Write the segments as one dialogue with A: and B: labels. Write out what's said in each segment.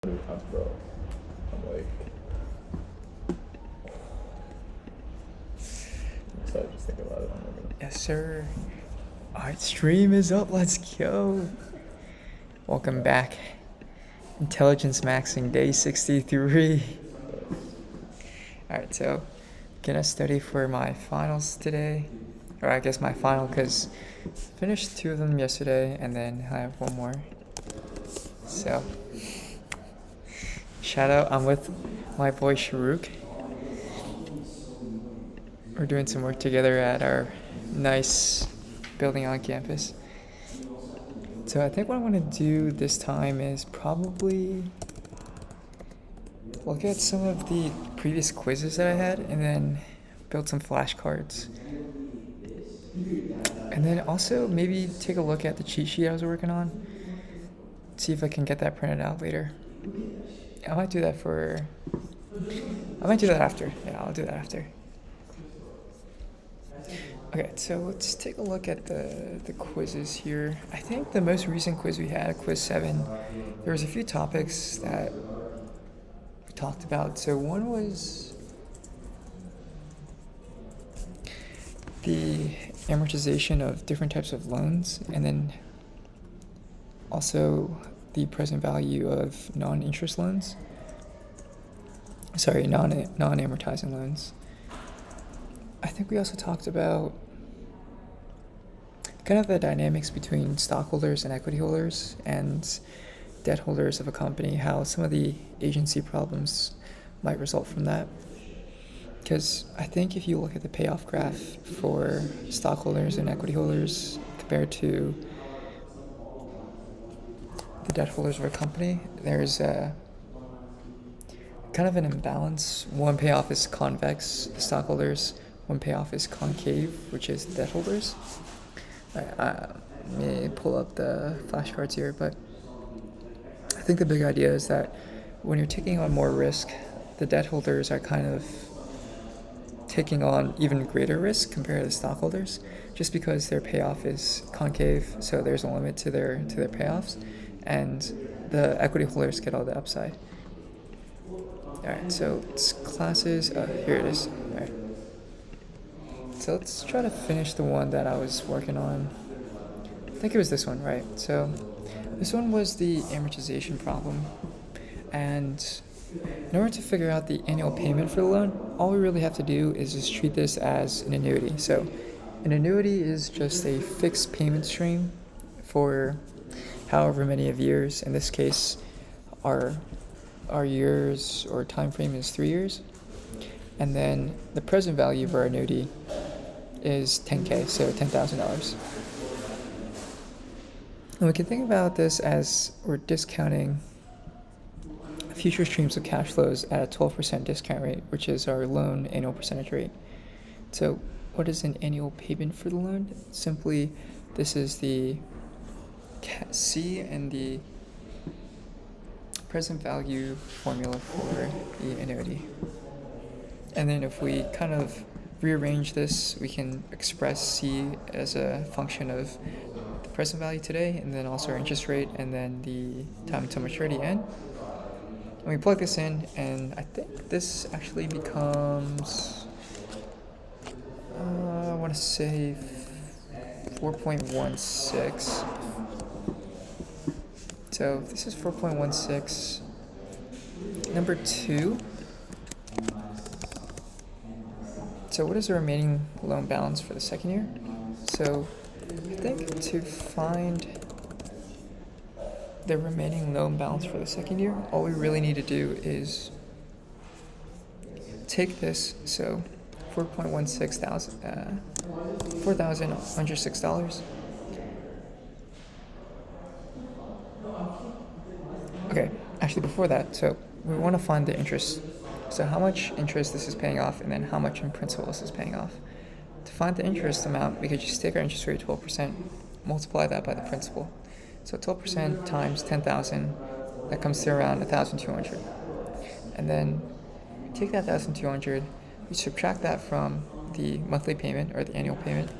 A: Bro, I'm like, I'm excited just thinking about it. I'm not gonna.
B: Yes, sir. Our stream is up. Let's go. Welcome back. Intelligence maxing day 63. Alright, so gonna study for my finals today. Or I guess my final, because finished 2 of them yesterday and then I have 1 more. So, shout out, I'm with my boy Sharuk. We're doing some work together at our nice building on campus. So I think what I'm going to do this time is probably look at some of the previous quizzes that I had and then build some flashcards. And then also maybe take a look at the cheat sheet I was working on. See if I can get that printed out later. I might do that after. Yeah, I'll do that after. Okay, so let's take a look at the quizzes here. I think the most recent quiz we had, quiz 7, there was a few topics that we talked about. So one was the amortization of different types of loans, and then also the present value of non-interest loans. Sorry, non-amortizing loans. I think we also talked about kind of the dynamics between stockholders and equity holders and debt holders of a company, how some of the agency problems might result from that. Because I think if you look at the payoff graph for stockholders and equity holders compared to the debt holders of a company, there's a kind of an imbalance. One payoff is convex, the stockholders. One payoff is concave, which is debt holders. Let me pull up the flashcards here, but I think the big idea is that when you're taking on more risk, the debt holders are kind of taking on even greater risk compared to the stockholders, just because their payoff is concave, so there's a limit to their payoffs, and the equity holders get all the upside. Alright, so it's classes, here it is. Alright. So let's try to finish the one that I was working on. I think it was this one, right? So this one was the amortization problem. And in order to figure out the annual payment for the loan, all we really have to do is just treat this as an annuity. So an annuity is just a fixed payment stream for however many of years. In this case, our years or time frame is 3 years. And then the present value of our annuity is $10K, so $10,000. And we can think about this as we're discounting future streams of cash flows at a 12% discount rate, which is our loan annual percentage rate. So what is an annual payment for the loan? Simply, this is the C and the present value formula for the annuity. And then if we kind of rearrange this, we can express C as a function of the present value today, and then also our interest rate, and then the time to maturity N. And we plug this in, and I think this actually becomes, I want to say 4.16. So this is 4.16. Number 2. So what is the remaining loan balance for the second year? So I think to find the remaining loan balance for the second year, all we really need to do is take this, so $4,106. Okay, actually before that, so we want to find the interest. So how much interest this is paying off, and then how much in principal this is paying off. To find the interest amount, we could just take our interest rate 12%, multiply that by the principal. So 12% times 10,000, that comes to around 1,200. And then we take that 1,200, we subtract that from the monthly payment or the annual payment,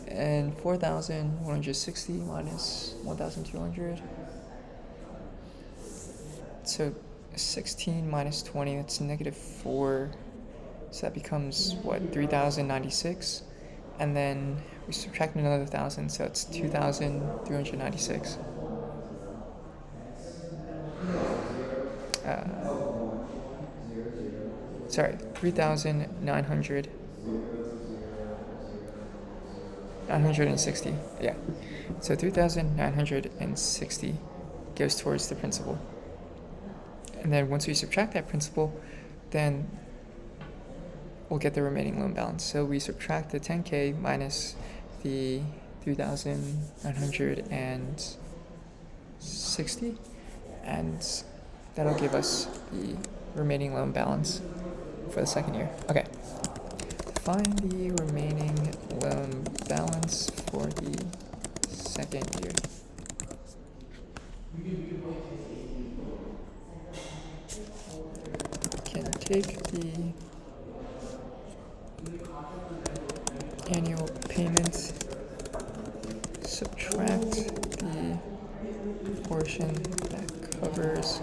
B: and 4,160 minus 1,200. So 16 minus 20, that's -4. So that becomes what, 3,096? And then we subtract another 1,000, so it's 2,396. Sorry, 3,960. Yeah. So 3,960 goes towards the principal. And then once we subtract that principal, then we'll get the remaining loan balance. So we subtract the 10K minus the 3,960, and that'll give us the remaining loan balance for the second year. Okay. Find the remaining loan balance for the second year. Can take the annual payment, subtract the portion that covers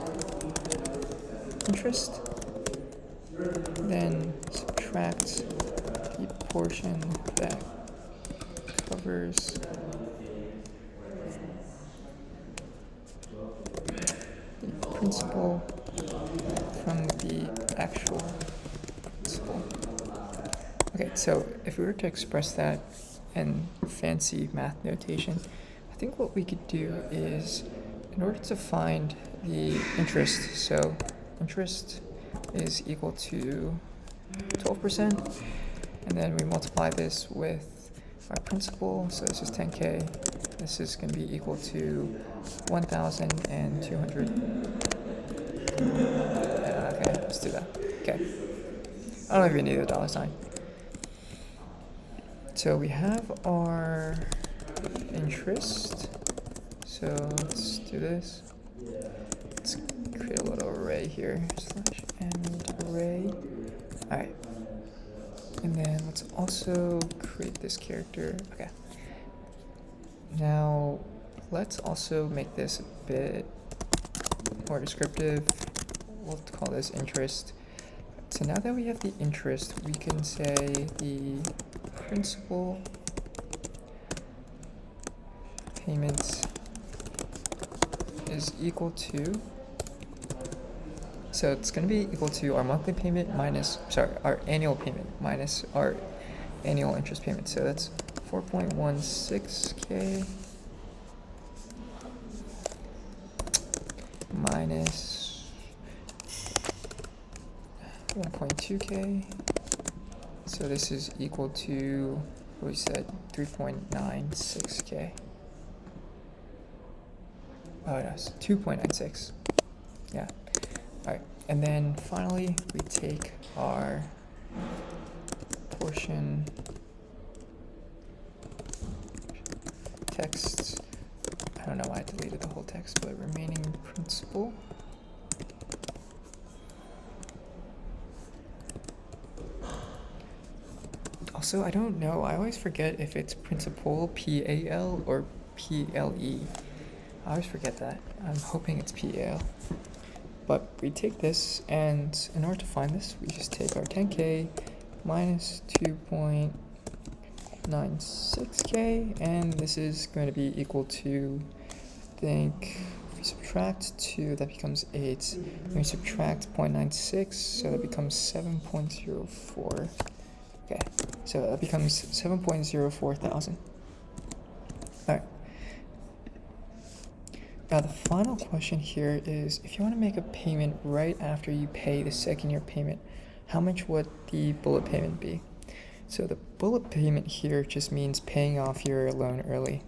B: interest, then subtract the portion that covers the principal from the actual principal. Okay, so if we were to express that in fancy math notation, I think what we could do is, in order to find the interest, so interest is equal to 12%, and then we multiply this with our principal, so this is 10K, this is going to be equal to 1,200. Okay, let's do that. Okay, I don't even need the dollar sign. So we have our interest, so let's do this. Let's create a little array here, /end array. Alright, and then let's also create this character. Okay, now let's also make this a bit more descriptive. We'll call this interest. So now that we have the interest, we can say the principal payments is equal to, so it's going to be equal to our monthly payment minus, our annual payment minus our annual interest payment. So that's 4.16K minus 1.2K. So this is equal to, what we said, 3.96K. Oh, yes, 2.96. Yeah. All right. And then finally, we take our portion text. I don't know why I deleted the whole text, but remaining principal. Also, I don't know. I always forget if it's principal, P-A-L, or P-L-E. I always forget that. I'm hoping it's P-A-L. But we take this, and in order to find this, we just take our 10K minus 2.96K, and this is going to be equal to, I think, if we subtract 2, that becomes 8. And we subtract 0.96, so that becomes 7.04. Okay, so that becomes 7.04 thousand. All right. Now the final question here is, if you want to make a payment right after you pay the second year payment, how much would the bullet payment be? So the bullet payment here just means paying off your loan early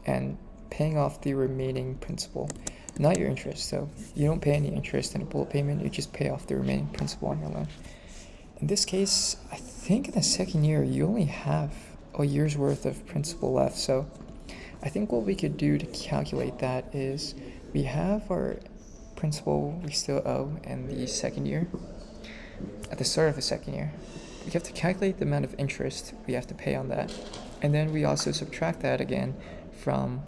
B: and paying off the remaining principal, not your interest. So you don't pay any interest in a bullet payment, you just pay off the remaining principal on your loan. In this case, I think in the second year, you only have a year's worth of principal left. So I think what we could do to calculate that is, we have our principal we still owe in the second year. At the start of the second year, we have to calculate the amount of interest we have to pay on that. And then we also subtract that again from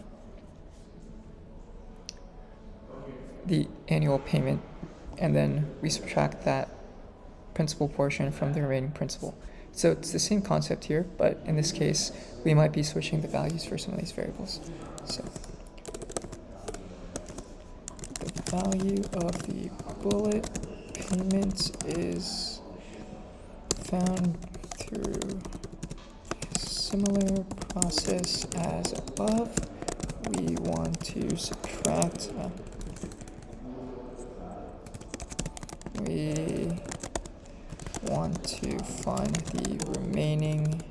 B: the annual payment and then we subtract that principal portion from the remaining principal. So it's the same concept here, but in this case, we might be switching the values for some of these variables. So the value of the bullet payment is found through a similar process as above. We want to subtract, we want to find the remaining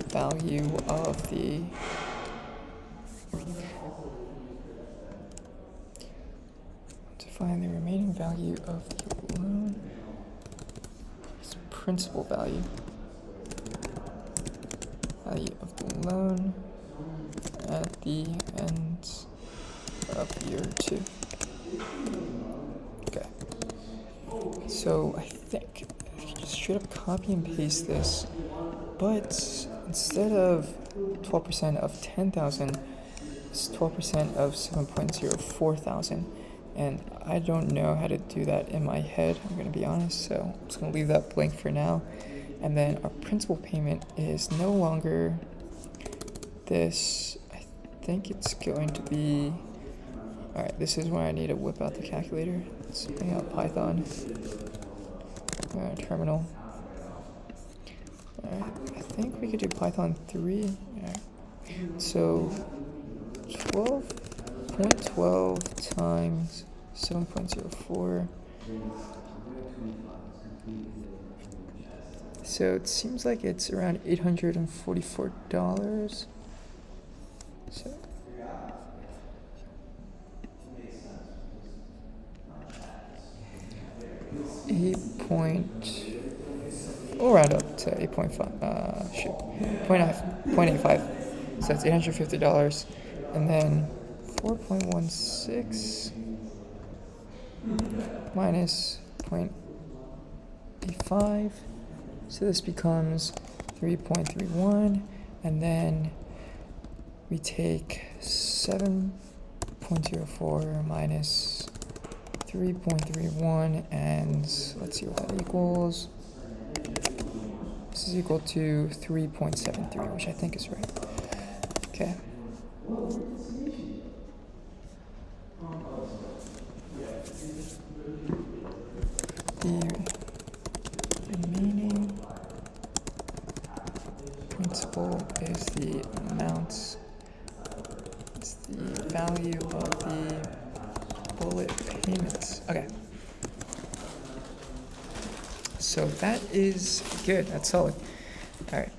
B: value of the loan, its principal value of the loan at the end of year 2. Okay. So I think I can just straight up copy and paste this, but instead of 12% of 10,000, it's 12% of 7.04 thousand. And I don't know how to do that in my head, I'm going to be honest, so I'm just going to leave that blank for now. And then our principal payment is no longer this. I think it's going to be, alright, this is where I need to whip out the calculator. Let's bring out Python, terminal. Alright, I think we could do Python 3. Alright. So 12.12 times 7.04. So it seems like it's around $844. So we'll round up to 0.85. So that's $850. And then 4.16 minus 0.85. So this becomes 3.31. And then we take 7.04 minus 3.31, and let's see what that equals. This is equal to 3.73, which I think is right. Okay. The remaining principal is the amount, it's the value of the bullet payments. Okay. So that is good. That's solid. All right.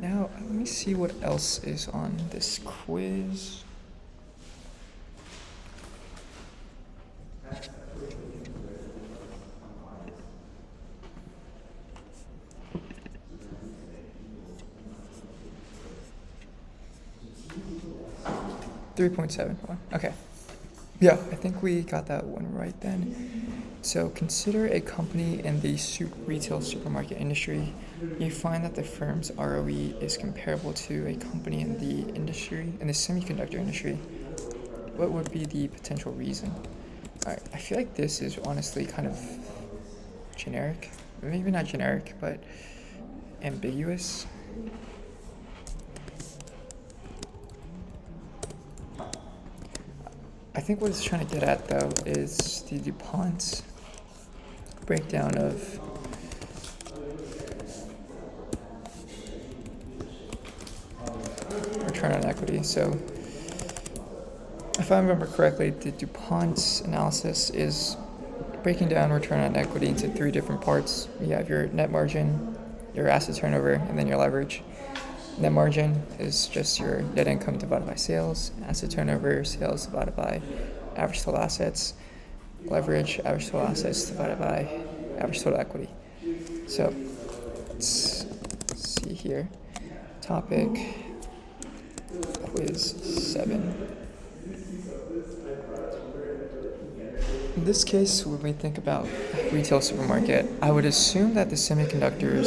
B: Now, let me see what else is on this quiz. $3.71. Okay. Yeah, I think we got that one right then. So consider a company in the retail supermarket industry. You find that the firm's ROE is comparable to a company in the semiconductor industry. What would be the potential reason? All right, I feel like this is honestly kind of generic. Maybe not generic, but ambiguous. I think what it's trying to get at, though, is the DuPont breakdown of return on equity. So, if I remember correctly, the DuPont analysis is breaking down return on equity into 3 different parts. You have your net margin, your asset turnover, and then your leverage. Net margin is just your net income divided by sales. Asset turnover, sales divided by average total assets. Leverage, average total assets divided by average total equity. So let's see here. Topic, quiz 7. In this case, when we think about retail supermarket, I would assume that the semiconductor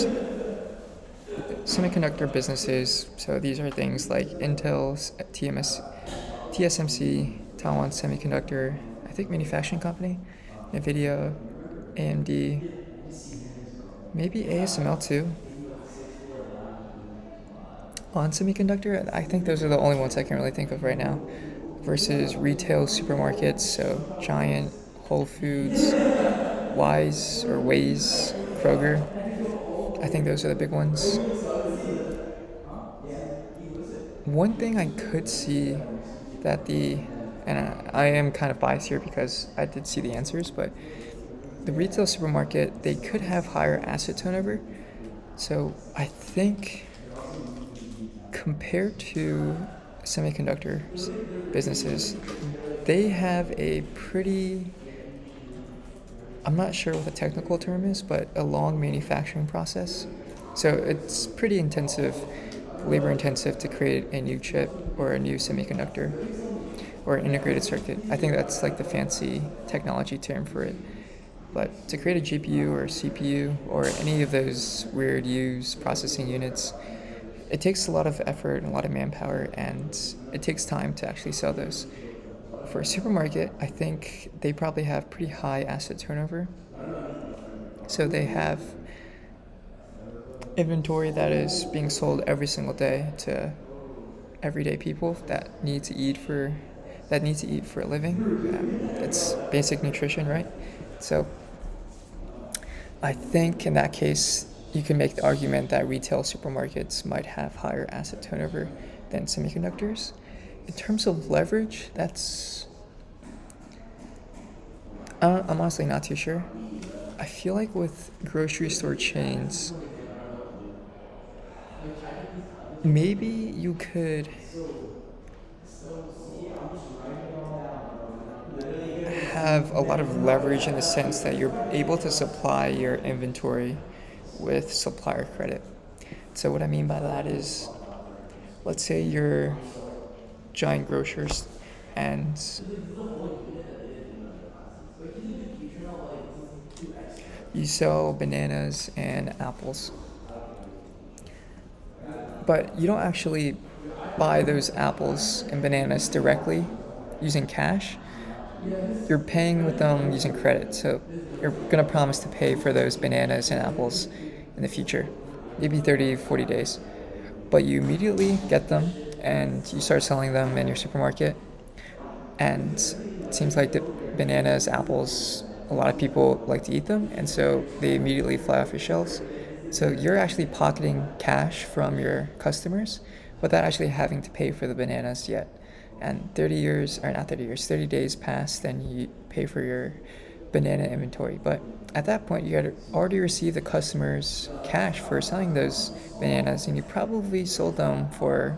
B: businesses, so these are things like Intel, TSMC, Taiwan Semiconductor, I think manufacturing company, NVIDIA, AMD, maybe ASML too. On semiconductor, I think those are the only ones I can really think of right now. Versus retail supermarkets, so Giant, Whole Foods, Wise or Waze, Kroger. I think those are the big ones. One thing I could see that and I am kind of biased here because I did see the answers, but the retail supermarket, they could have higher asset turnover. So I think compared to semiconductor businesses, they have a pretty, I'm not sure what the technical term is, but a long manufacturing process. So it's pretty intensive, labor intensive to create a new chip or a new semiconductor or integrated circuit. I think that's like the fancy technology term for it. But to create a GPU or CPU or any of those weird use processing units, it takes a lot of effort and a lot of manpower, and it takes time to actually sell those. For a supermarket, I think they probably have pretty high asset turnover. So they have inventory that is being sold every single day to everyday people that need to eat for a living. It's basic nutrition, right? So I think in that case, you can make the argument that retail supermarkets might have higher asset turnover than semiconductors. In terms of leverage, I'm honestly not too sure. I feel like with grocery store chains, maybe you could have a lot of leverage in the sense that you're able to supply your inventory with supplier credit. So what I mean by that is, let's say you're Giant Grocers and you sell bananas and apples, but you don't actually buy those apples and bananas directly using cash. You're paying with them using credit. So you're going to promise to pay for those bananas and apples in the future, maybe 30, 40 days. But you immediately get them and you start selling them in your supermarket. And it seems like the bananas, apples, a lot of people like to eat them, and so they immediately fly off your shelves. So you're actually pocketing cash from your customers without actually having to pay for the bananas yet. And 30 days pass, then you pay for your banana inventory. But at that point, you had already received the customer's cash for selling those bananas, and you probably sold them for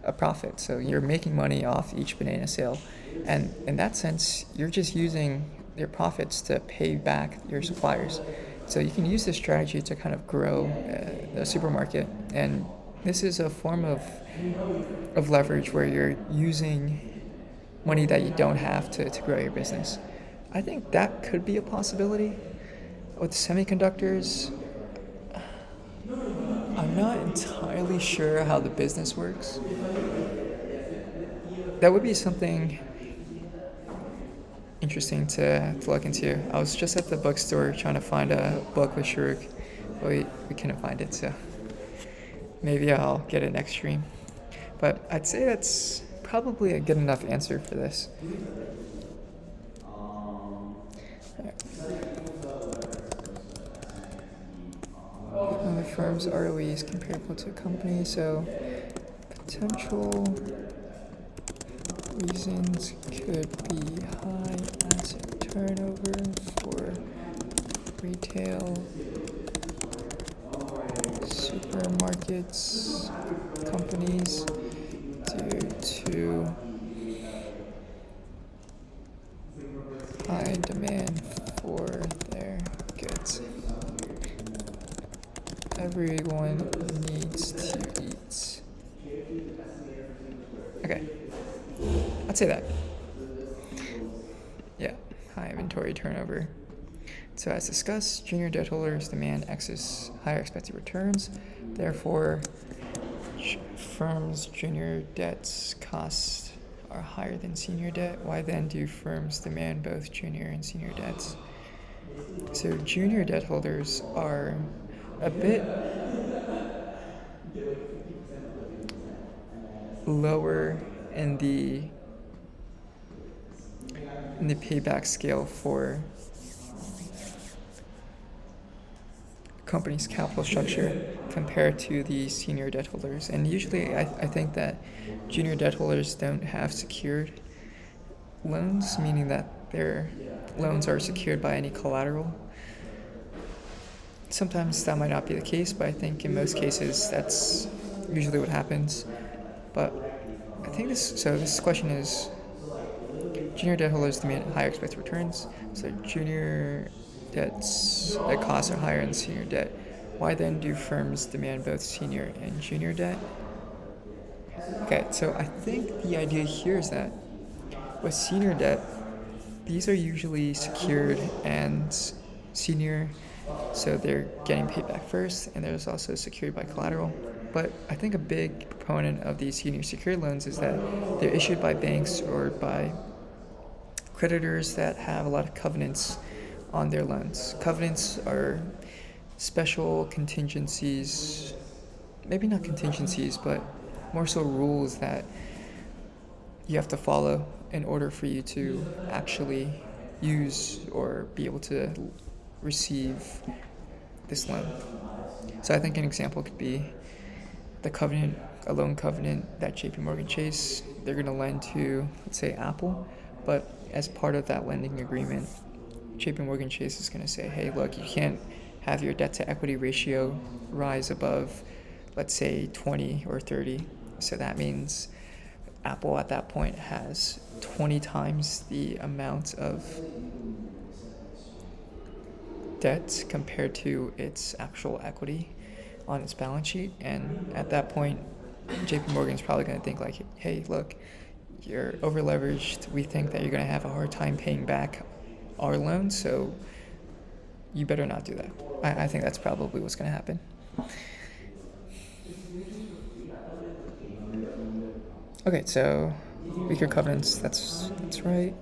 B: a profit. So you're making money off each banana sale. And in that sense, you're just using your profits to pay back your suppliers. So you can use this strategy to kind of grow a supermarket. And this is a form of leverage where you're using money that you don't have to grow your business. I think that could be a possibility. With semiconductors, I'm not entirely sure how the business works. That would be something interesting to look into. I was just at the bookstore trying to find a book with Shuruk, but we couldn't find it, so maybe I'll get it next stream. But I'd say that's probably a good enough answer for this. The firm's ROE is comparable to a company, so potential reasons could be high asset turnover for retail supermarkets companies due to high demand for their goods. Everyone needs to eat. Okay, I'd say that. Yeah, high inventory turnover. So as discussed, junior debt holders demand higher expected returns. Therefore, firms' junior debts costs are higher than senior debt, why then do firms demand both junior and senior debts? So junior debt holders are a bit lower in the payback scale for company's capital structure compared to the senior debt holders. And usually I think that junior debt holders don't have secured loans, meaning that their loans are secured by any collateral. Sometimes that might not be the case, but I think in most cases that's usually what happens. But I think this question is, junior debt holders demand higher expected returns, so junior debts that costs are higher than senior debt. Why then do firms demand both senior and junior debt? Okay, so I think the idea here is that with senior debt, these are usually secured and senior, so they're getting paid back first, and there's also secured by collateral. But I think a big proponent of these senior secured loans is that they're issued by banks or by creditors that have a lot of covenants on their loans. Covenants are special contingencies, maybe not contingencies, but more so rules that you have to follow in order for you to actually use or be able to receive this loan. So I think an example could be the covenant, a loan covenant that JP Morgan Chase, they're going to lend to, let's say, Apple, but as part of that lending agreement, JP Morgan Chase is going to say, hey, look, you can't have your debt to equity ratio rise above, let's say, 20 or 30. So that means Apple at that point has 20 times the amount of debt compared to its actual equity on its balance sheet. And at that point, JP Morgan's probably going to think like, hey, look, you're over leveraged. We think that you're going to have a hard time paying back our loan, so you better not do that. I think that's probably what's going to happen. Okay, so weaker covenants, that's right.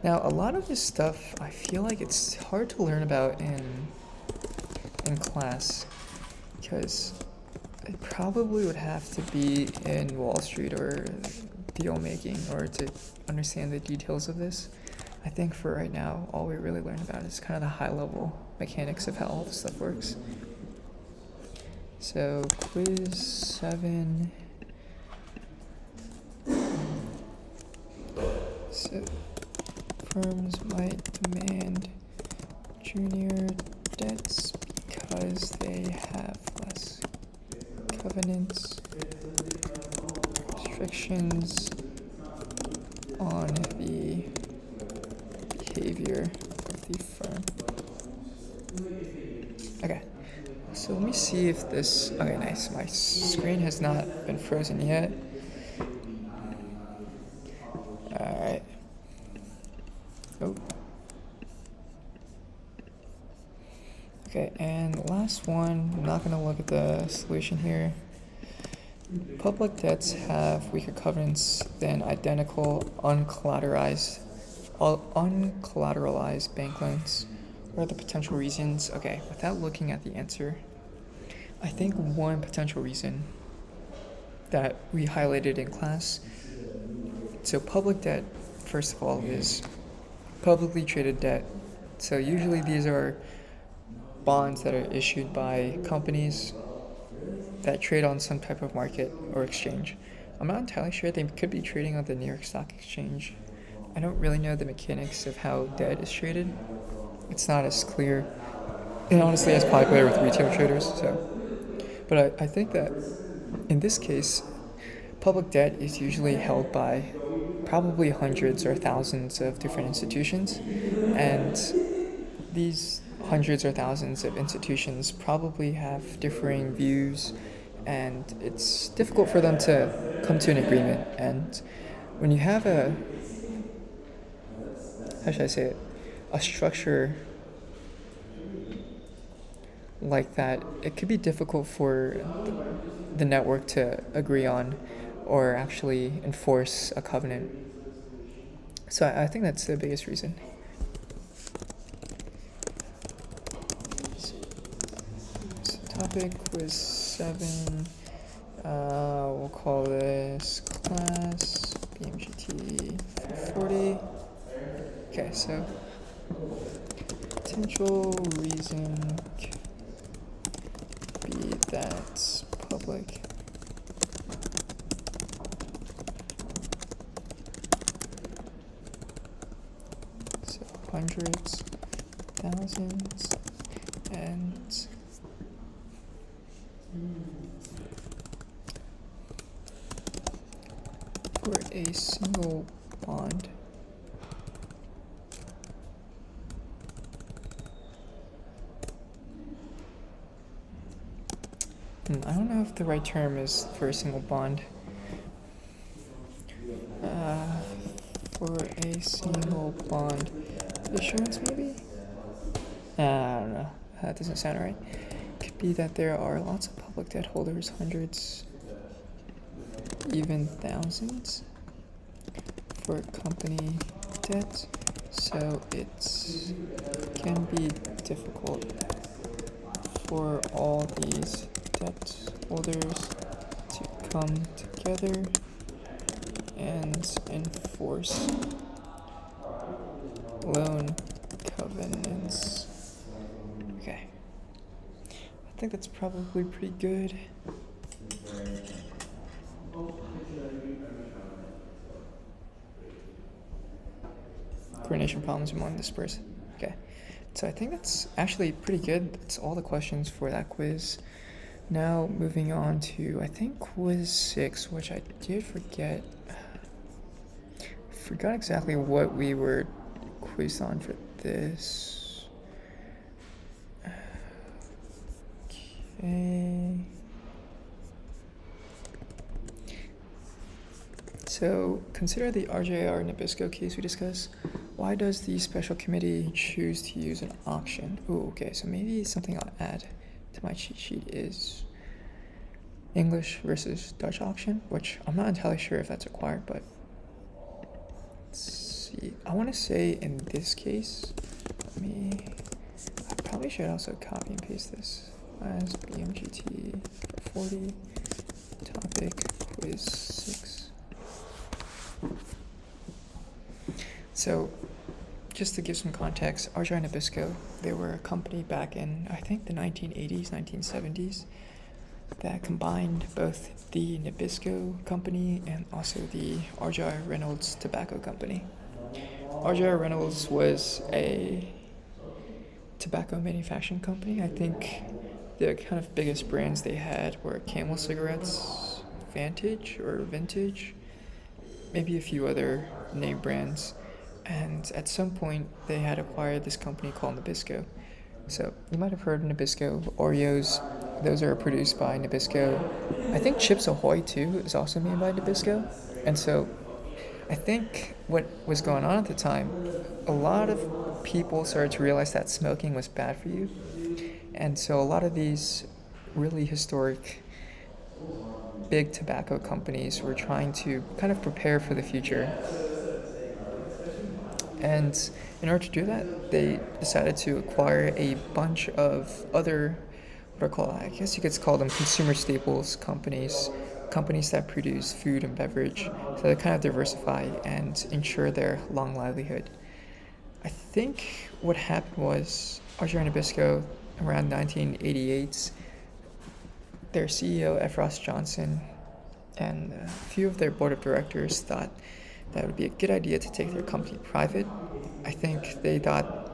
B: Now, a lot of this stuff, I feel like it's hard to learn about in class, because it probably would have to be in Wall Street or deal making or to understand the details of this. I think for right now, all we really learn about is kind of the high level mechanics of how all this stuff works. So quiz 7. So firms might demand junior debts because they have less covenants, restrictions on the behavior of the firm. Okay, so let me see if this, okay, nice, my screen has not been frozen yet. Alright. Oh. Okay, and last one, I'm not going to look at the solution here. Public debts have weaker covenants than identical uncollateralized bank loans. What are the potential reasons? Okay, without looking at the answer, I think one potential reason that we highlighted in class, so public debt, first of all, is publicly traded debt. So usually these are bonds that are issued by companies that trade on some type of market or exchange. I'm not entirely sure. They could be trading on the New York Stock Exchange. I don't really know the mechanics of how debt is traded. It's not as clear and honestly as popular with retail traders. But I think that in this case, public debt is usually held by probably hundreds or thousands of different institutions, and these hundreds or thousands of institutions probably have differing views, and it's difficult for them to come to an agreement. And when you have a structure like that, it could be difficult for the network to agree on or actually enforce a covenant. So I think that's the biggest reason. So topic was 7. We'll call this class BMGT 40. Okay, so potential reason could be that public so hundreds, thousands, and for a single bond I don't know if the right term is for a single bond. For a single bond issuance, maybe? I don't know. That doesn't sound right. Could be that there are lots of public debt holders, hundreds, even thousands, for company debt. So it can be difficult for all these debt holders to come together and enforce loan covenants. Okay. I think that's probably pretty good. Coordination problems among dispersed. Okay. So I think that's actually pretty good. That's all the questions for that quiz. Now moving on to, I think, quiz 6, which I did forget. Forgot exactly what we were quizzed on for this. Okay. So consider the RJR Nabisco case we discussed. Why does the special committee choose to use an auction? Oh, okay, so maybe something I'll add to my cheat sheet is English versus Dutch auction, which I'm not entirely sure if that's required, but let's see. I want to say in this case, I probably should also copy and paste this as BMGT 40 topic quiz 6. So just to give some context, RJR Nabisco, they were a company back in, I think, the 1980s, 1970s that combined both the Nabisco company and also the RJR Reynolds Tobacco Company. RJR Reynolds was a tobacco manufacturing company. I think the kind of biggest brands they had were Camel cigarettes, Vantage, maybe a few other name brands. And at some point, they had acquired this company called Nabisco. So you might have heard of Nabisco. Oreos, those are produced by Nabisco. I think Chips Ahoy, too, is also made by Nabisco. And so I think what was going on at the time, a lot of people started to realize that smoking was bad for you. And so a lot of these really historic big tobacco companies were trying to kind of prepare for the future. And in order to do that, they decided to acquire a bunch of other, I guess you could call them consumer staples companies that produce food and beverage, so they kind of diversify and ensure their long livelihood. I think what happened was RJR Nabisco, around 1988, their CEO, F. Ross Johnson, and a few of their board of directors thought that it would be a good idea to take their company private. I think they thought,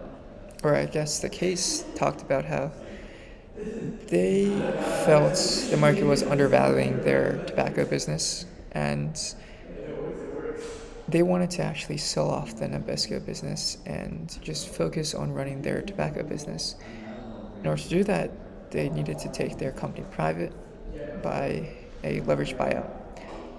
B: or I guess the case talked about how they felt the market was undervaluing their tobacco business, and they wanted to actually sell off the Nabisco business and just focus on running their tobacco business. In order to do that, they needed to take their company private by a leveraged buyout.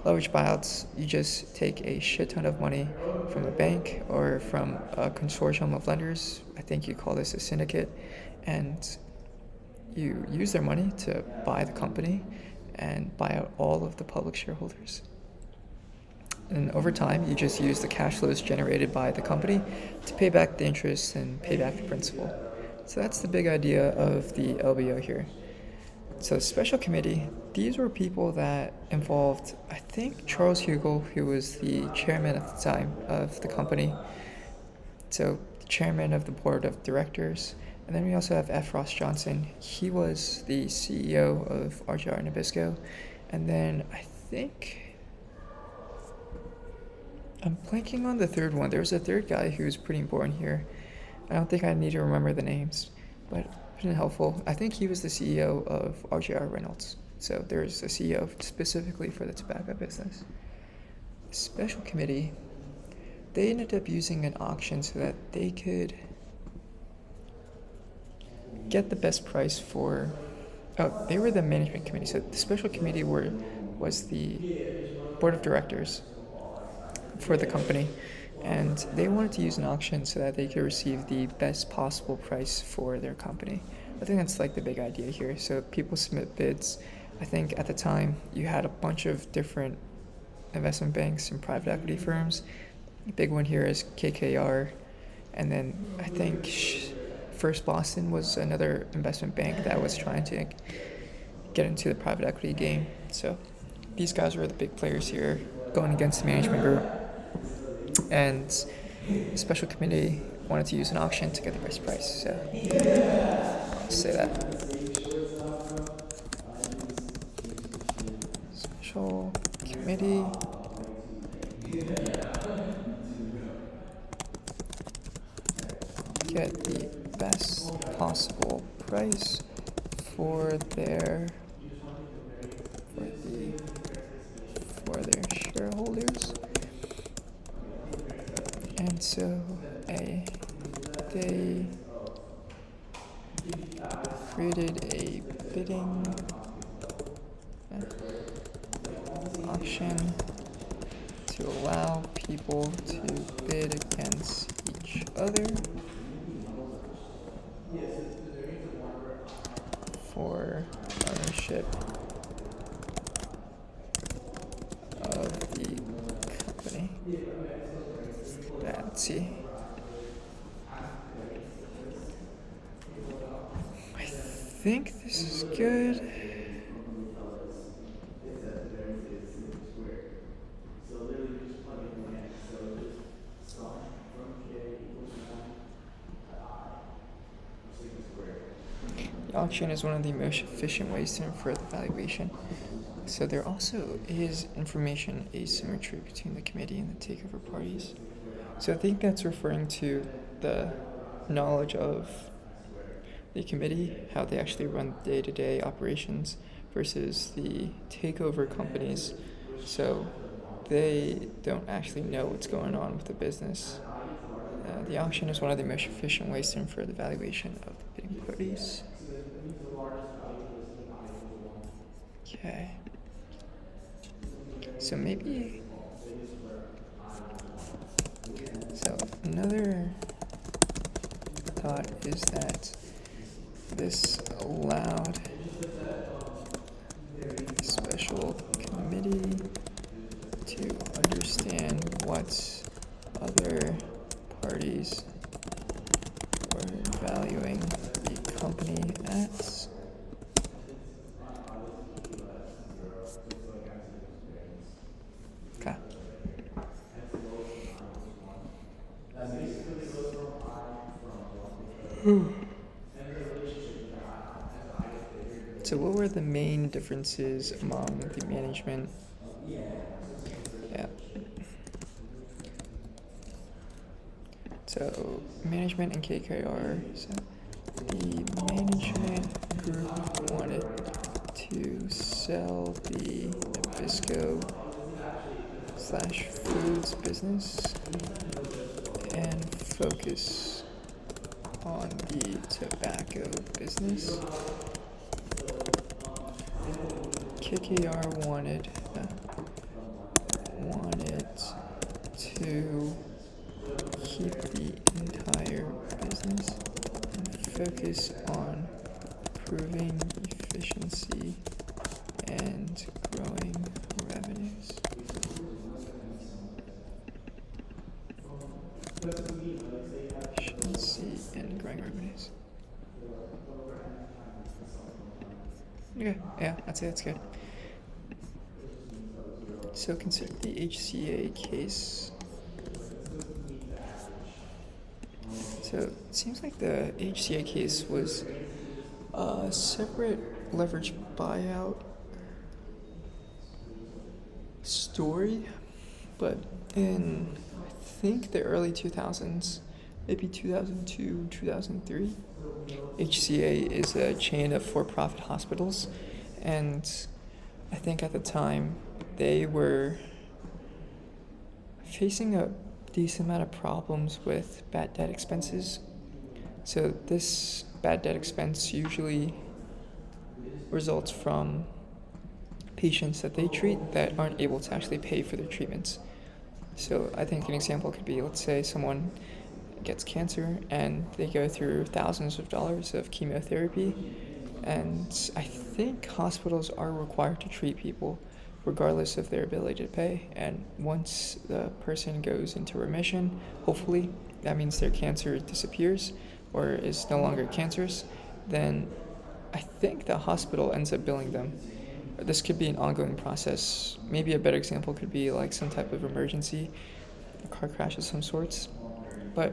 B: Leveraged buyouts, you just take a shit ton of money from a bank or from a consortium of lenders. I think you call this a syndicate. And you use their money to buy the company and buy out all of the public shareholders. And over time, you just use the cash flows generated by the company to pay back the interest and pay back the principal. So that's the big idea of the LBO here. So special committee, these were people that involved, I think, Charles Hugel, who was the chairman at the time of the company. So the chairman of the board of directors. And then we also have F. Ross Johnson. He was the CEO of RJR Nabisco. And then I think I'm blanking on the third one. There was a third guy who was pretty important here. I don't think I need to remember the names, but it's helpful. I think he was the CEO of RJR Reynolds. So there's a CEO specifically for the tobacco business. The special committee, they ended up using an auction so that they could get the best price for. Oh, they were the management committee. So the special committee was the board of directors for the company, and they wanted to use an auction so that they could receive the best possible price for their company. I think that's like the big idea here. So people submit bids. I think at the time you had a bunch of different investment banks and private equity firms. The big one here is KKR, and then I think First Boston was another investment bank that was trying to get into the private equity game. So these guys were the big players here going against the management group. And the special committee wanted to use an auction to get the best price. So I'll say that. Special committee. Get the best possible price for their shareholders. And so they created a bidding auction to allow people to bid against each other for ownership of the company. Let's see. I think this is good. The auction is one of the most efficient ways to infer the valuation. So there also is information asymmetry between the committee and the takeover parties. So I think that's referring to the knowledge of the committee, how they actually run day-to-day operations, versus the takeover companies. So they don't actually know what's going on with the business. The auction is one of the most efficient ways to infer the valuation of the bidding parties. Okay. So maybe. So another thought is that this allowed the special committee to understand what other parties were valuing the company at. Okay. So what were the main differences among the management? Yeah. So management and KKR. So the management group wanted to sell the Nabisco / foods business and focus on the tobacco business. KKR wanted to keep the entire business and focus on improving efficiency and growing revenues. Efficiency and growing revenues. Okay, yeah, I'd say that's good. So consider the HCA case. So it seems like the HCA case was a separate leverage buyout story, but in I think the early 2000s, maybe 2002, 2003, HCA is a chain of for-profit hospitals, and I think at the time they were facing a decent amount of problems with bad debt expenses. So this bad debt expense usually results from patients that they treat that aren't able to actually pay for their treatments. So I think an example could be, let's say someone gets cancer and they go through thousands of dollars of chemotherapy, and I think hospitals are required to treat people regardless of their ability to pay. And once the person goes into remission, hopefully that means their cancer disappears or is no longer cancerous, then I think the hospital ends up billing them. This could be an ongoing process. Maybe a better example could be like some type of emergency, a car crash of some sorts. But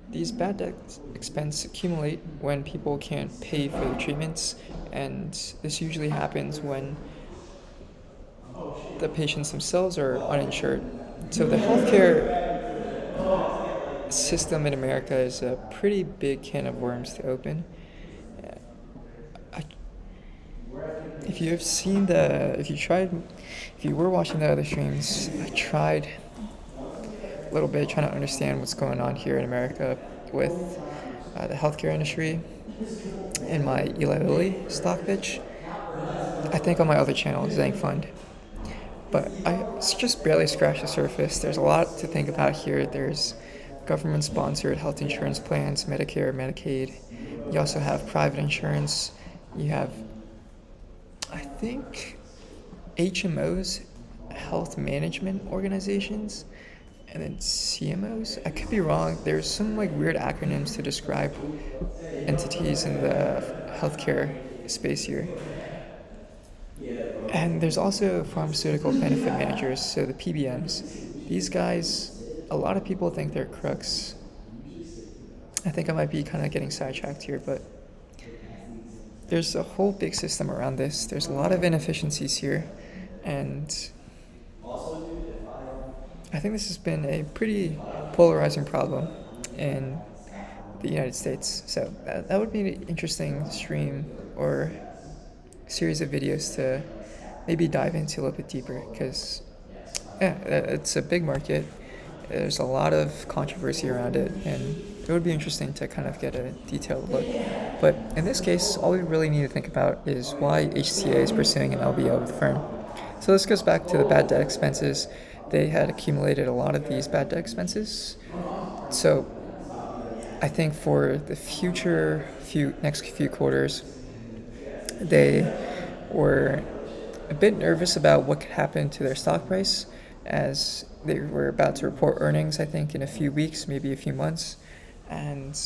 B: these bad debt expense accumulate when people can't pay for the treatments, and this usually happens when the patients themselves are uninsured. So the healthcare system in America is a pretty big can of worms to open. If you were watching the other streams, I tried a little bit trying to understand what's going on here in America with the healthcare industry in my Eli Lilly stock pitch. I think on my other channel, Zank Fund. But I just barely scratched the surface. There's a lot to think about here. There's government-sponsored health insurance plans, Medicare, Medicaid. You also have private insurance. You have, I think, HMOs, health management organizations, and then CMOs. I could be wrong. There's some like weird acronyms to describe entities in the healthcare space here. And there's also pharmaceutical benefit managers, so the PBMs. These guys, a lot of people think they're crooks. I think I might be kind of getting sidetracked here, but there's a whole big system around this. There's a lot of inefficiencies here, and I think this has been a pretty polarizing problem in the United States. So that would be an interesting stream or series of videos to maybe dive into a little bit deeper, because it's a big market. There's a lot of controversy around it, and it would be interesting to kind of get a detailed look. But in this case, all we really need to think about is why HCA is pursuing an LBO with the firm. So this goes back to the bad debt expenses. They had accumulated a lot of these bad debt expenses. So I think for the next few quarters, they were a bit nervous about what could happen to their stock price, as they were about to report earnings, I think, in a few weeks, maybe a few months. And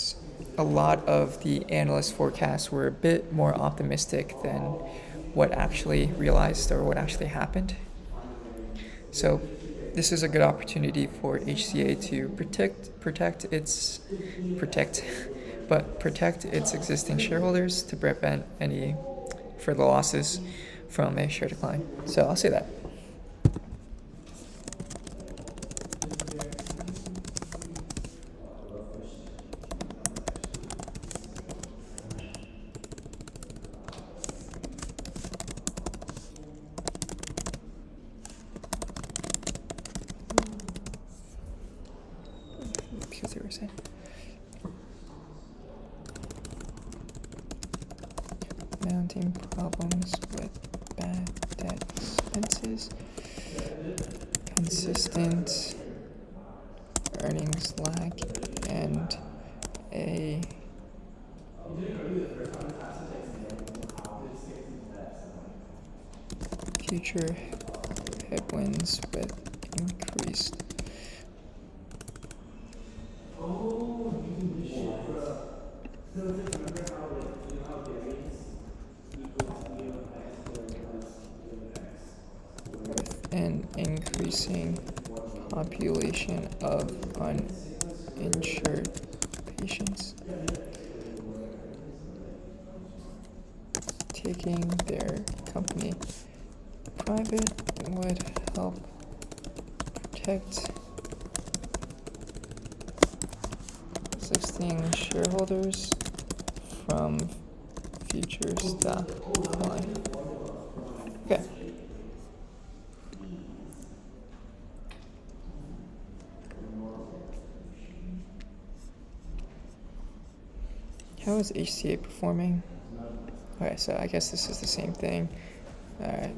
B: a lot of the analyst forecasts were a bit more optimistic than what actually realized or what actually happened. So this is a good opportunity for HCA to protect its existing shareholders to prevent any further losses from a share decline. So I'll say that. Because they were saying. Mounting problems with bad debt expenses, consistent earnings lag, and a future headwinds with increased an increasing population of uninsured patients taking their company private would help protect existing shareholders from future stock decline. Okay. How is HCA performing? Okay, so I guess this is the same thing. Alright.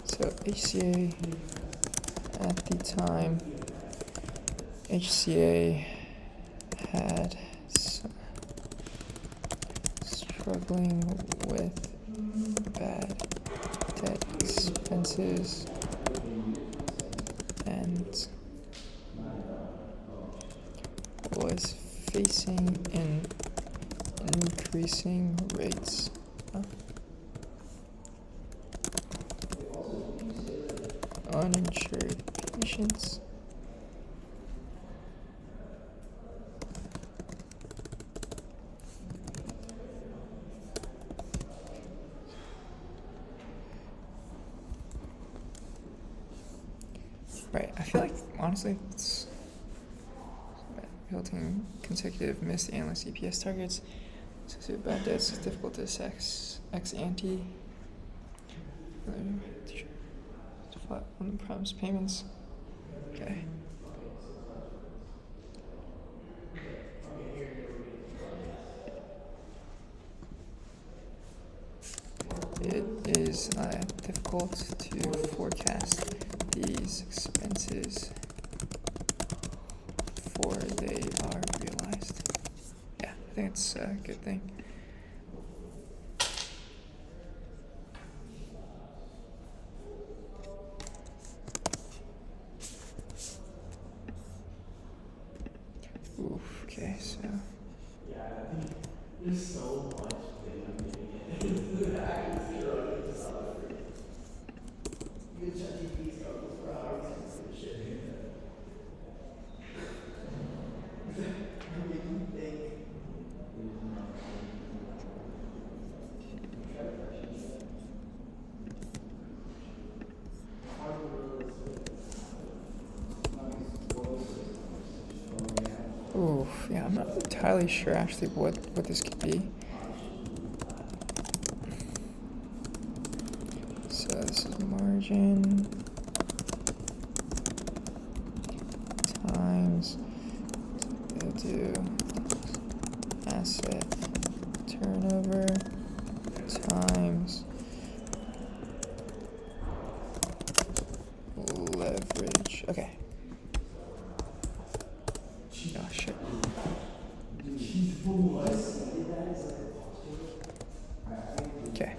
B: So HCA at the time, HCA had struggling with bad debt expenses and was facing increasing rates uninsured patients. Right, I feel like honestly it's resulting consecutive missed analyst EPS targets. So bad debts is difficult to assess ex ante. On the promised payments. Okay. It is difficult to forecast these expenses before they are realized. Yeah, I think it's a good thing. Oof, okay, so. There's so much Oof, yeah, I'm not entirely sure actually what this could be. So this is margin times we'll do asset turnover times leverage. Okay. Oh shit. Okay.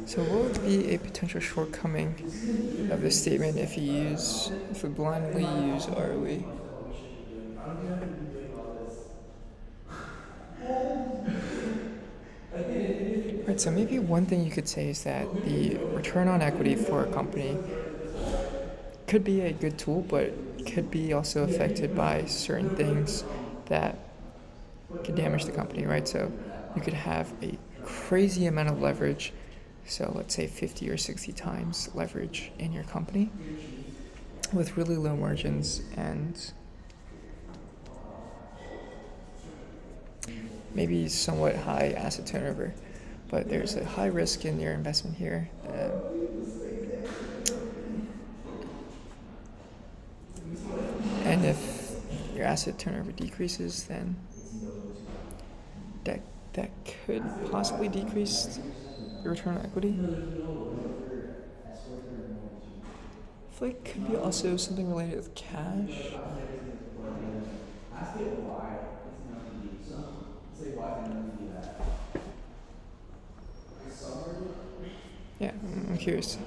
B: So what would be a potential shortcoming of this statement if we blindly use ROE? Right, so maybe one thing you could say is that the return on equity for a company could be a good tool, but could be also affected by certain things that could damage the company, right? So you could have a crazy amount of leverage, so let's say 50 or 60 times leverage in your company with really low margins and maybe somewhat high asset turnover, but there's a high risk in your investment here. asset turnover decreases, then that could possibly decrease your return on equity. I feel like it could be also something related with cash. Yeah, I'm curious.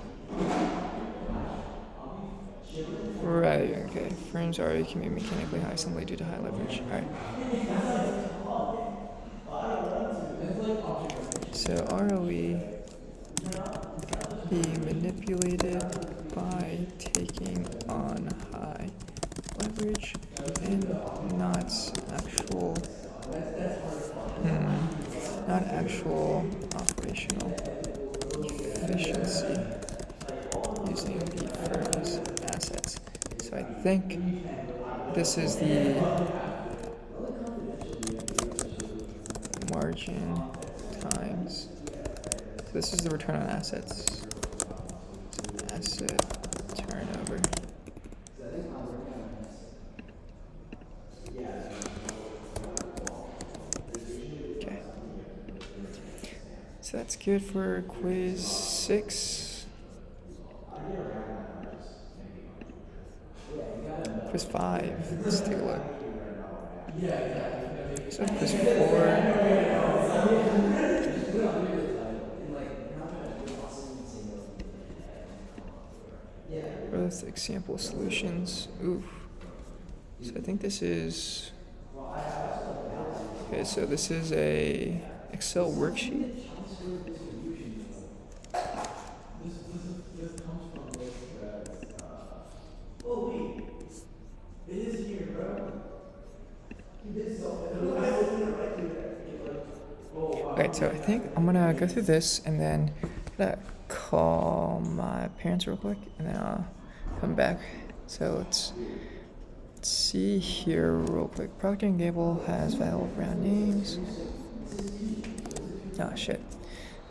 B: Right, okay. Firms ROE can be mechanically high simply due to high leverage. Alright. So ROE be manipulated by taking on high leverage and not actual operational efficiency using the firm's assets. So I think this is the margin times. So this is the return on assets. Asset turnover. Okay. So that's good for quiz 6. Quiz 5. Let's take a look. So quiz 4. Growth example solutions. Oof. So I think this is. Okay, so this is a Excel worksheet. Okay, so I think I'm gonna go through this and then call my parents real quick and then I'll come back. So let's see here real quick. Procter & Gamble has valuable brand names. Oh shit.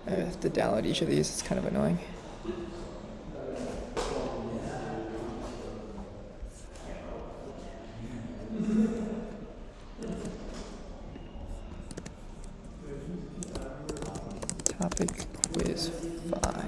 B: I have to download each of these. It's kind of annoying. Topic quiz 5.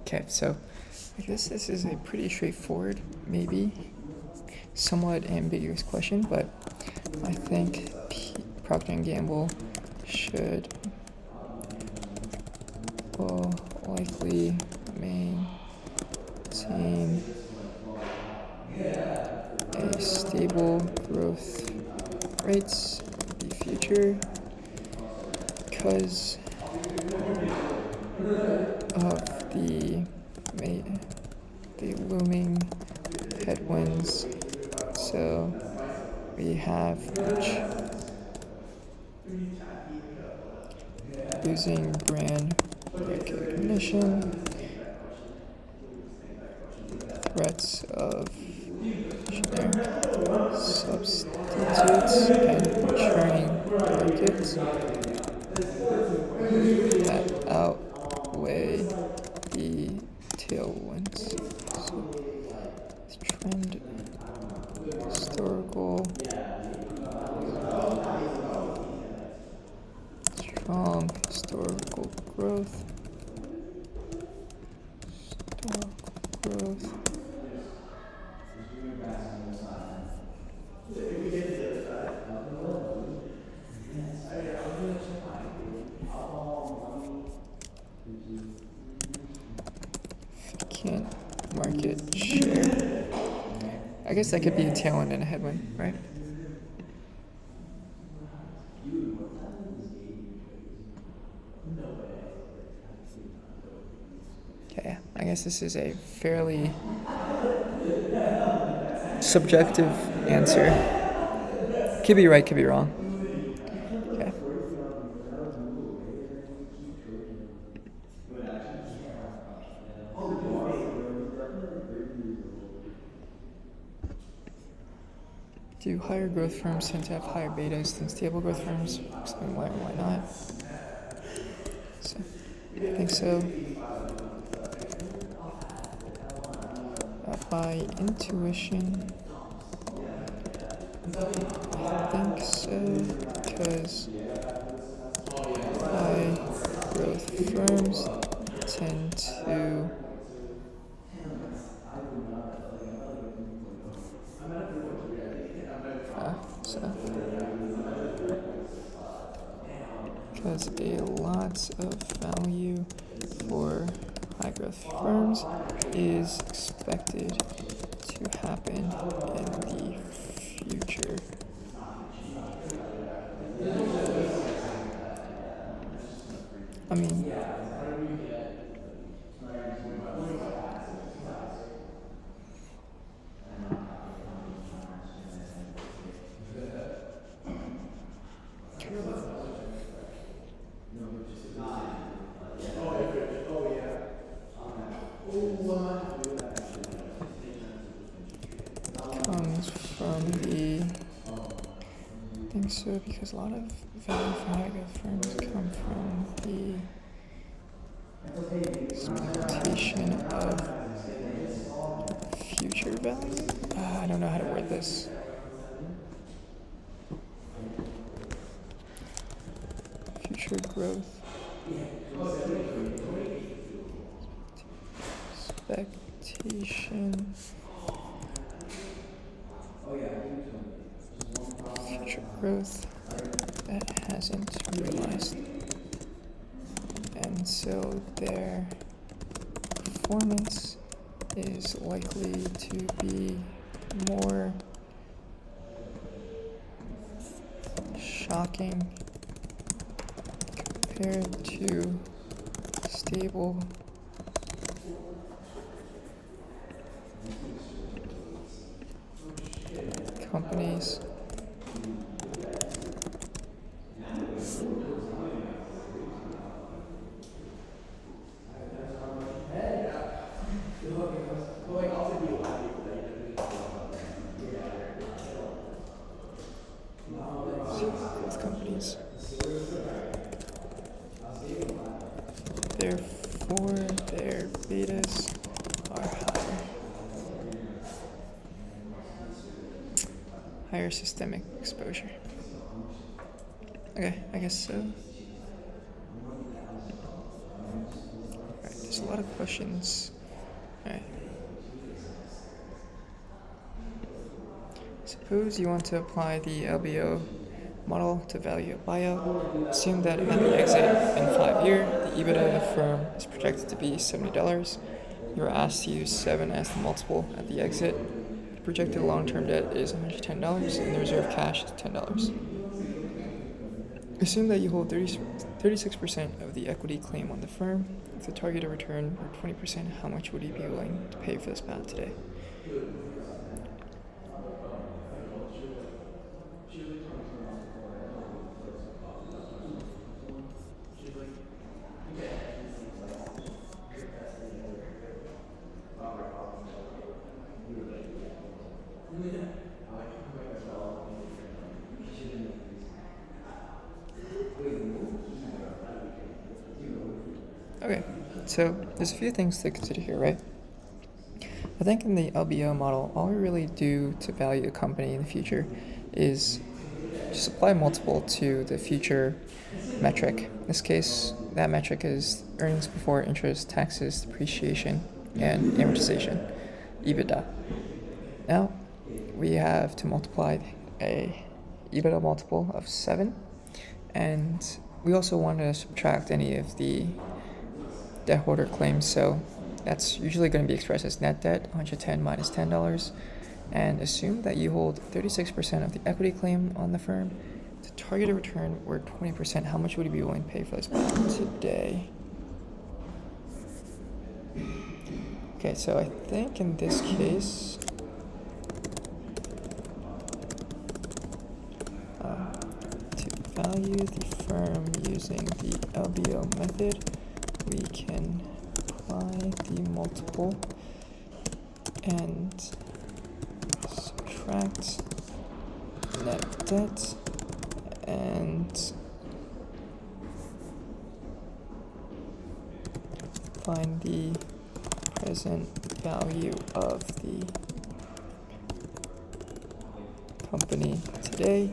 B: Okay, so I guess this is a pretty straightforward, maybe somewhat ambiguous question, but I think Procter & Gamble will likely maintain a stable growth rates in the future because of the looming headwinds. So we have losing brand recognition, threats of generic substitutes, and maturing markets that outweigh the tailwinds. So, trend, historical, strong historical growth, Significant market share. I guess that could be a tailwind and a headwind, right? Okay, I guess this is a fairly subjective answer. Could be right, could be wrong. Okay. Do higher growth firms tend to have higher betas than stable growth firms? Explain why or why not. So, I think so. By intuition, I think so, because high growth firms tend to because a lot of value for high growth firms is expected to happen in the future. I mean, comes from the, I think so, because a lot of value for high growth firms come from the expectation of future value. I don't know how to word this. Future growth. Expectation. Future growth that hasn't realized. And so their performance is likely to be more shocking compared to stable companies. Growth companies. Therefore, their betas are higher. Higher systemic exposure. Okay, I guess so. Alright, there's a lot of questions. Alright. Suppose you want to apply the LBO model to value a buyout. Assume that at the exit in 5 years, the EBITDA of the firm is projected to be $70. You are asked to use 7 as the multiple at the exit. The projected long-term debt is $110 and the reserve cash is $10. Assume that you hold 36% of the equity claim on the firm. If the targeted return were 20%, how much would you be willing to pay for this path today? Okay, so there's a few things to consider here, right? I think in the LBO model, all we really do to value a company in the future is just apply a multiple to the future metric. In this case, that metric is earnings before interest, taxes, depreciation, and amortization, EBITDA. Now, we have to multiply a EBITDA multiple of 7, and we also want to subtract any of the debt holder claims, so that's usually going to be expressed as net debt, 110 minus $10, and assume that you hold 36% of the equity claim on the firm. The targeted return were 20%. How much would you be willing to pay for this bond today? Okay, so I think in this case, to value the firm using the LBO method, we can apply the multiple and subtract net debt and find the present value of the company today.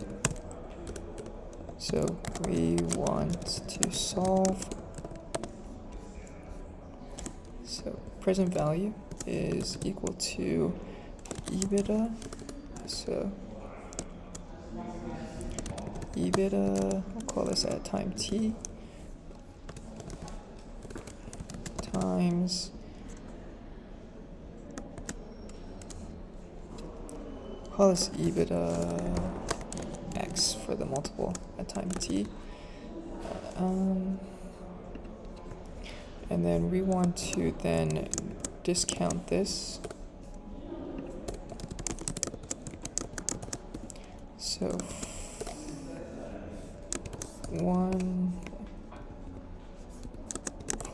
B: So we want to solve. So present value is equal to EBITDA. So EBITDA, we'll call this at time t, times call this EBITDA x for the multiple at time t. And then we want to then discount this. So 1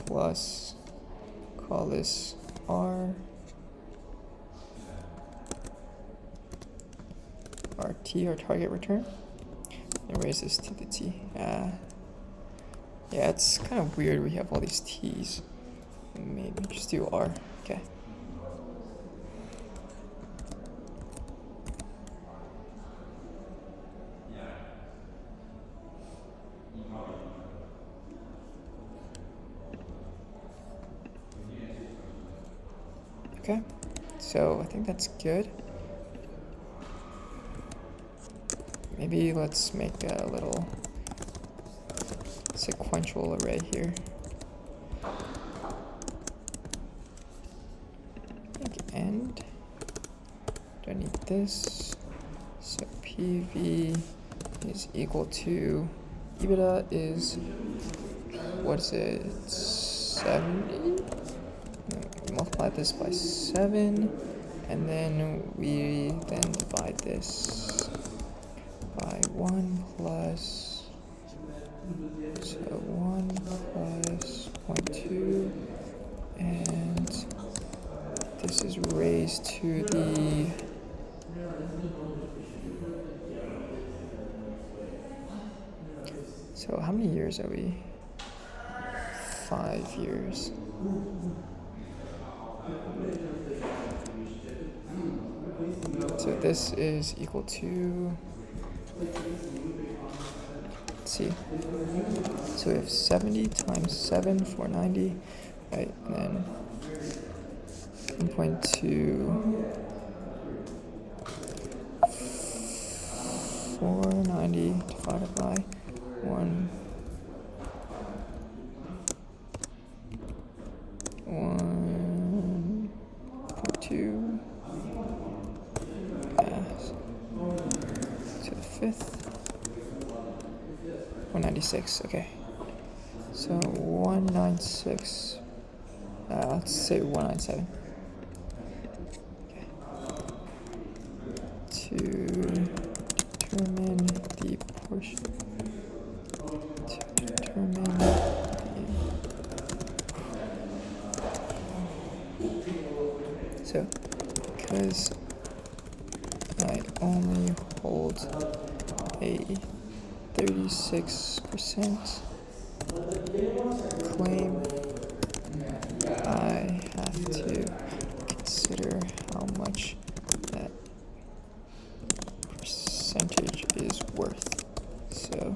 B: plus, call this R, RT, our target return, and raise this to the T. Yeah, it's kind of weird we have all these T's. Maybe just do R, okay. Okay, so I think that's good. Maybe let's make a little sequential array here. Make end. Don't need this. So PV is equal to EBITDA is, what is it, 70? Multiply this by 7, and then we then divide this by 1 plus, so 1 plus 0.2, and this is raised to the so how many years are we? 5 years. So this is equal to, let's see, so we have 70 times 7, 490, right, and then 1.2, 490 divided by 1, 1.2, to the 5th, 196, okay. So 196, let's say 197. Okay. To determine the portion, to determine so because I only hold a 36% claim, I have to consider how much that percentage is worth. So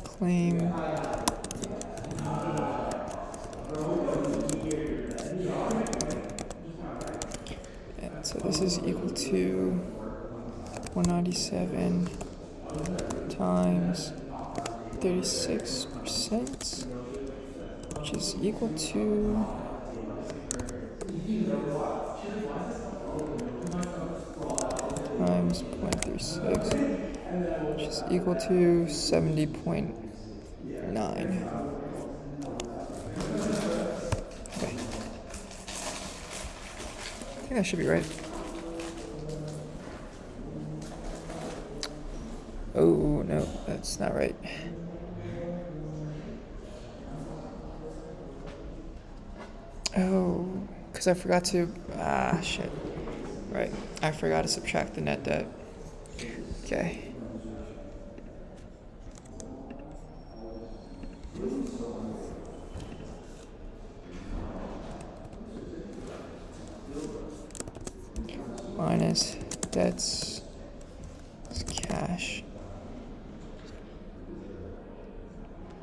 B: claim so this is equal to 197 times 36%, which is equal to times 0.36, which is equal to 70.9. Okay. I think that should be right. Oh, no, that's not right. Oh, because I forgot to, shit. Right. I forgot to subtract the net debt. Okay. Minus debts is cash.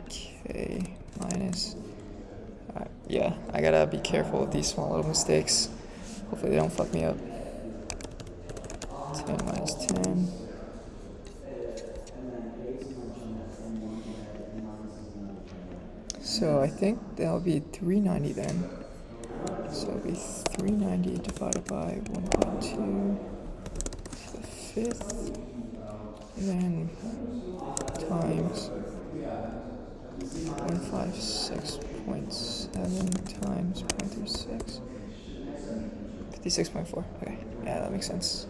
B: Okay, minus. Yeah, I gotta be careful with these small little mistakes. Hopefully they don't fuck me up. 10 minus 10. So I think that'll be 390 then. So it'll be 390 divided by 1.2 to the fifth, and then times 156.7 times 0.36. 56.4. Okay, yeah, that makes sense.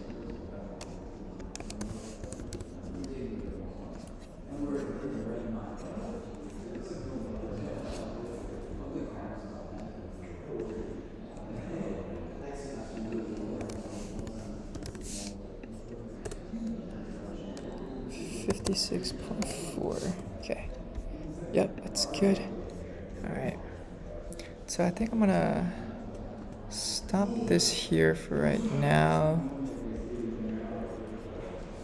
B: $56.4. Okay. Yep, that's good. Alright. So I think I'm gonna stop this here for right now.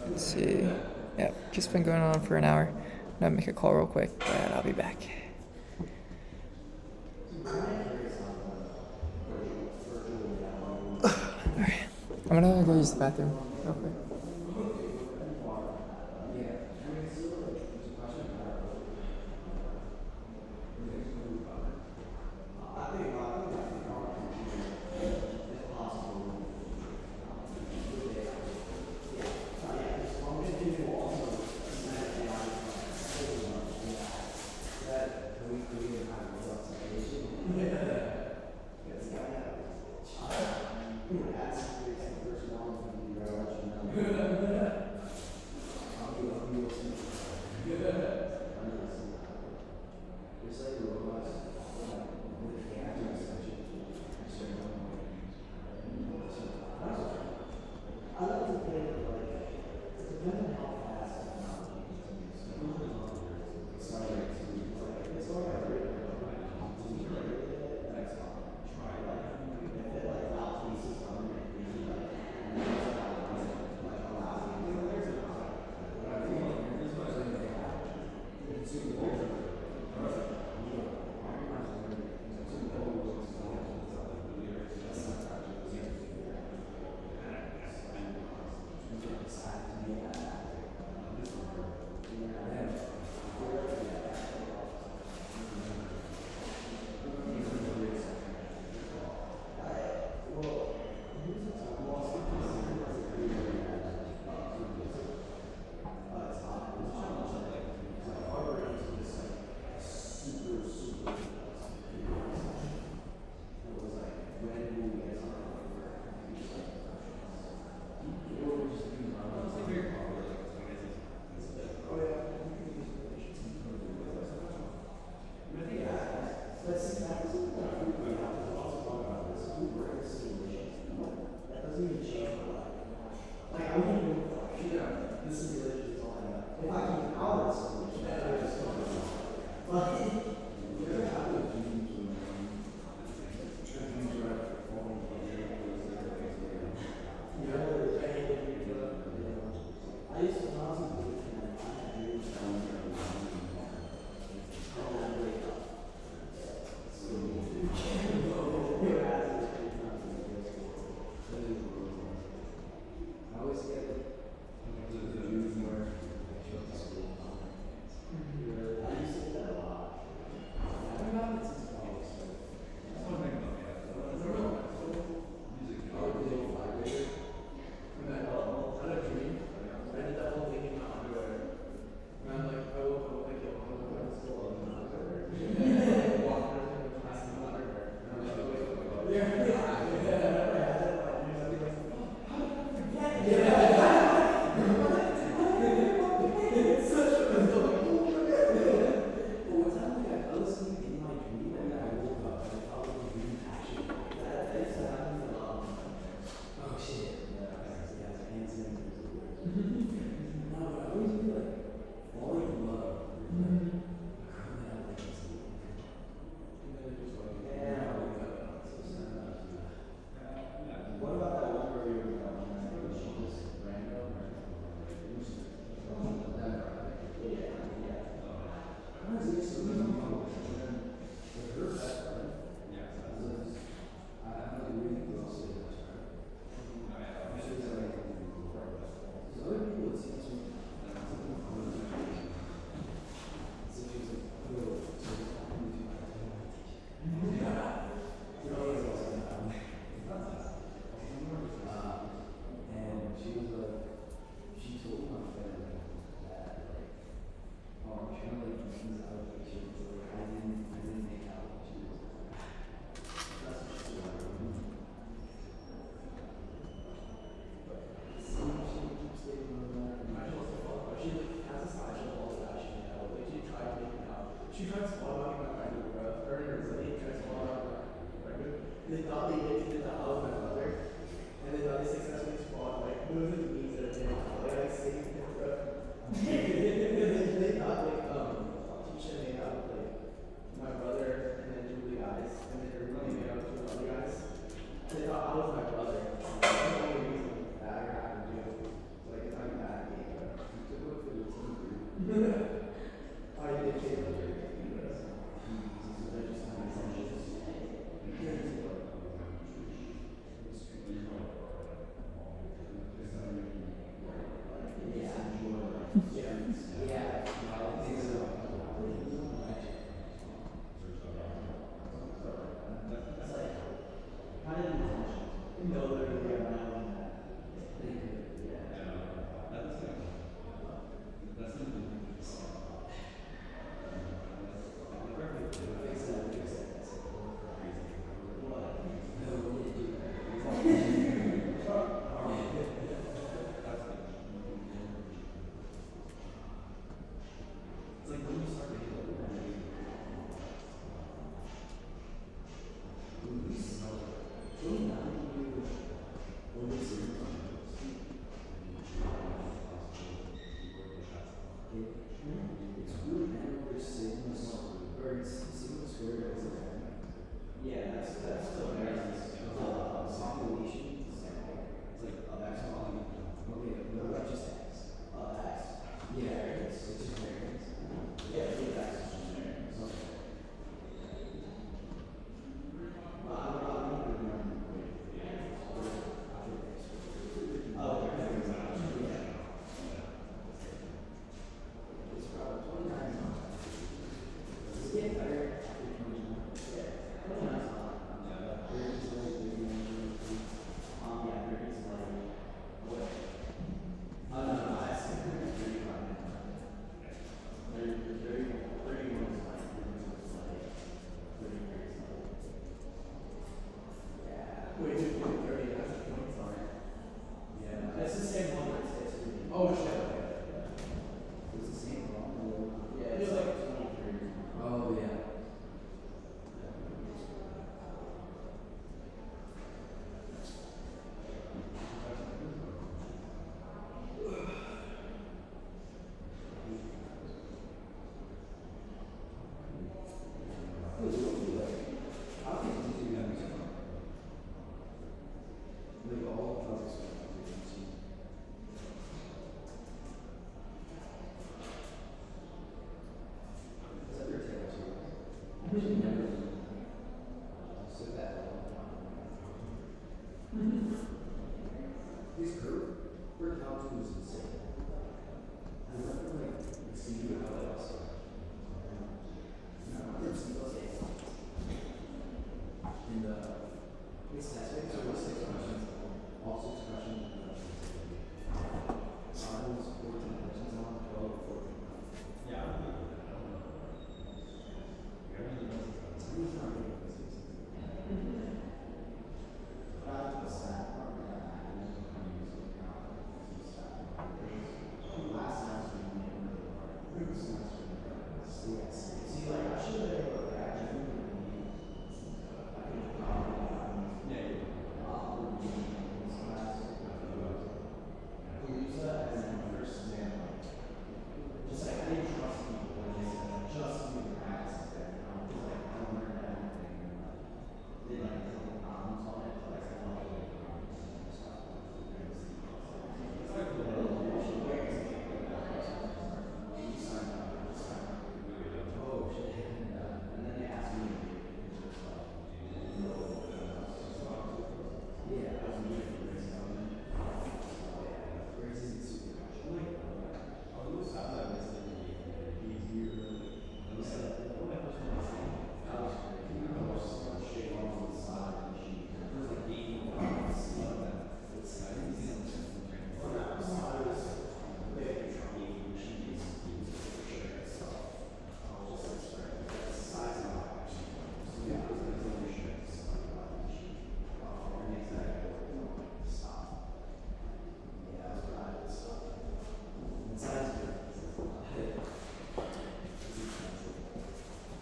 B: Let's see. Yep, just been going on for an hour. I'm gonna make a call real quick, and I'll be back. Alright. I'm gonna go use the bathroom real quick.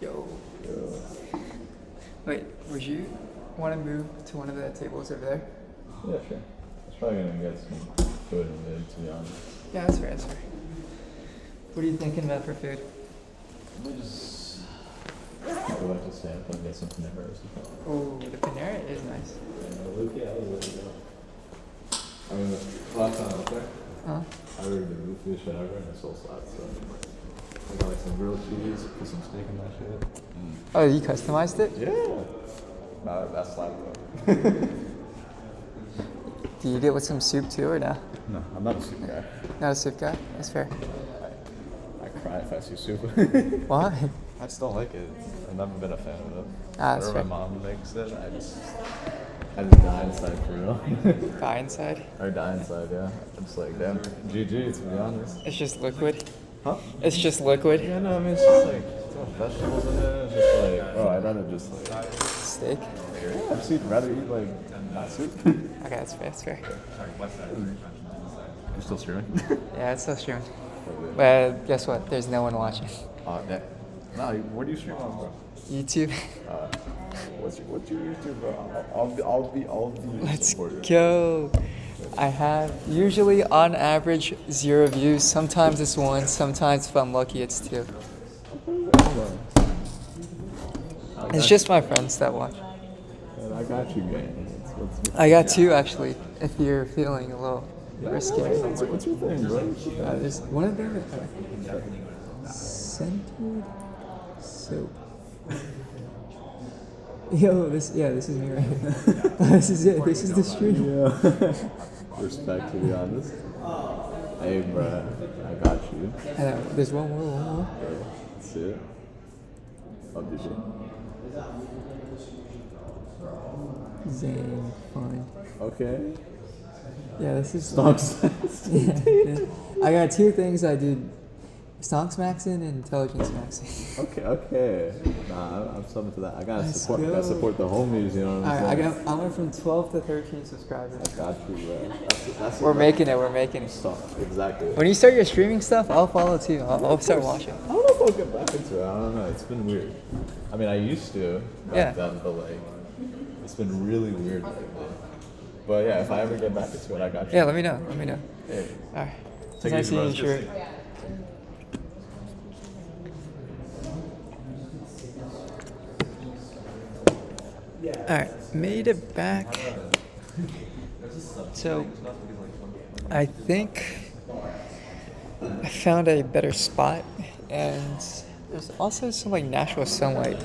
B: Yo.
A: Yo.
B: Wait, was you Want to move to one of the tables over there?
A: Yeah, sure. I was probably gonna get some food in mid, to be honest.
B: Yeah, that's fair. That's fair. What are you thinking about for food?
A: We just go back to Stamp and get some Panera or something.
B: Oh, the Panera is nice.
A: Yeah, I was really good. I mean, the last time I was there,
B: Huh?
A: I ordered the roofish whatever and a soul salad, so I got like some grilled cheese, put some steak in that shit.
B: Oh, you customized it?
A: Yeah. Nah, that slap though.
B: Do you eat it with some soup too, or no?
A: No, I'm not a soup guy.
B: Not a soup guy. That's fair.
A: I cry if I see soup.
B: Why?
A: I just don't like it. I've never been a fan of it.
B: Ah, that's
A: Whenever
B: fair.
A: my mom makes it, I just die inside for real.
B: Guy inside.
A: Or die inside, yeah. I'm just like, damn, GG, to be honest.
B: It's just liquid.
A: Huh?
B: It's just liquid.
A: Yeah, no, I mean, it's just like, so much vegetables in it. It's just like, oh, I'd rather just like,
B: Steak.
A: I'd just rather eat like, not soup.
B: Okay, that's fair. That's fair.
A: I'm still streaming.
B: Yeah, it's so true. But guess what? There's no one watching.
A: Yeah. No, where do you stream on, bro?
B: YouTube.
A: What's your YouTube, bro? I'll be
B: Let's
A: supporter.
B: go. I have usually on average 0 views. Sometimes it's 1. Sometimes if I'm lucky it's 2. It's just my friends that watch.
A: I got you, gang.
B: I got 2 actually. If you're feeling a little risky.
A: What's your thing, bro?
B: There's one of them. Scented soap. Yo, this is me right now. This is it. This is the stream.
A: Yeah. Respect, to be honest. Hey, bro, I got you.
B: There's one more.
A: That's it. I'll do it.
B: Zane, fine.
A: Okay.
B: Yeah, this is
A: Stocks.
B: yeah. I got 2 things I do: stocks maxing and intelligence maxing.
A: Okay. Nah, I'm subbing to that. I gotta
B: Let's
A: support.
B: go.
A: Gotta support the homies. You know what I'm saying?
B: I went from 12 to 13 subscribers.
A: I got you, bro. That's
B: We're making it.
A: stuff. Exactly.
B: When you start your streaming stuff, I'll follow too. I'll start watching.
A: I don't know if I'll get back into it. I don't know. It's been weird. I mean, I used to back then, but like, it's been really weird lately. But yeah, if I ever get back into it, I got you.
B: Yeah, let me know.
A: Hey,
B: All right.
A: take it
B: Nice
A: easy,
B: seeing
A: bro.
B: you, Sheree. Alright, made it back. So, I think I found a better spot, and there's also some like natural sunlight.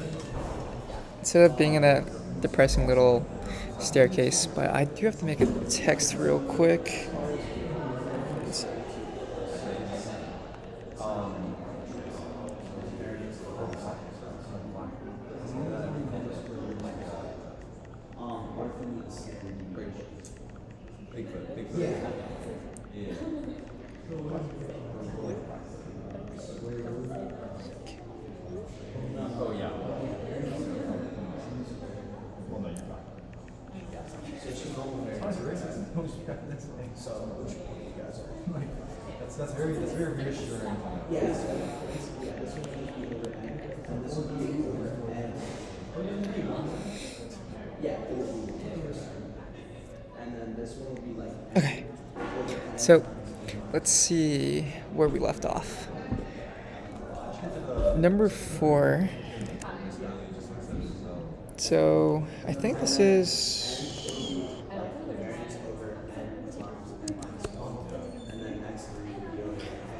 B: Instead of being in that depressing little staircase, but I do have to make a text real quick.
C: That's very reassuring.
B: Okay, so let's see where we left off. Number 4. So I think this is.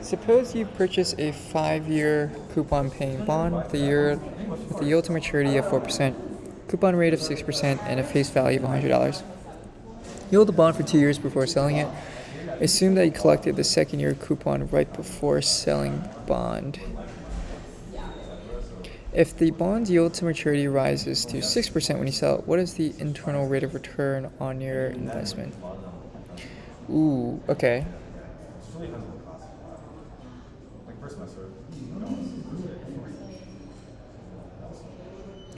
B: Suppose you purchase a 5-year coupon-paying bond with a yield to maturity of 4%, coupon rate of 6%, and a face value of $100. You hold the bond for 2 years before selling it. Assume that you collected the 2nd-year coupon right before selling bond. If the bond's yield to maturity rises to 6% when you sell it, what is the internal rate of return on your investment? Ooh, okay.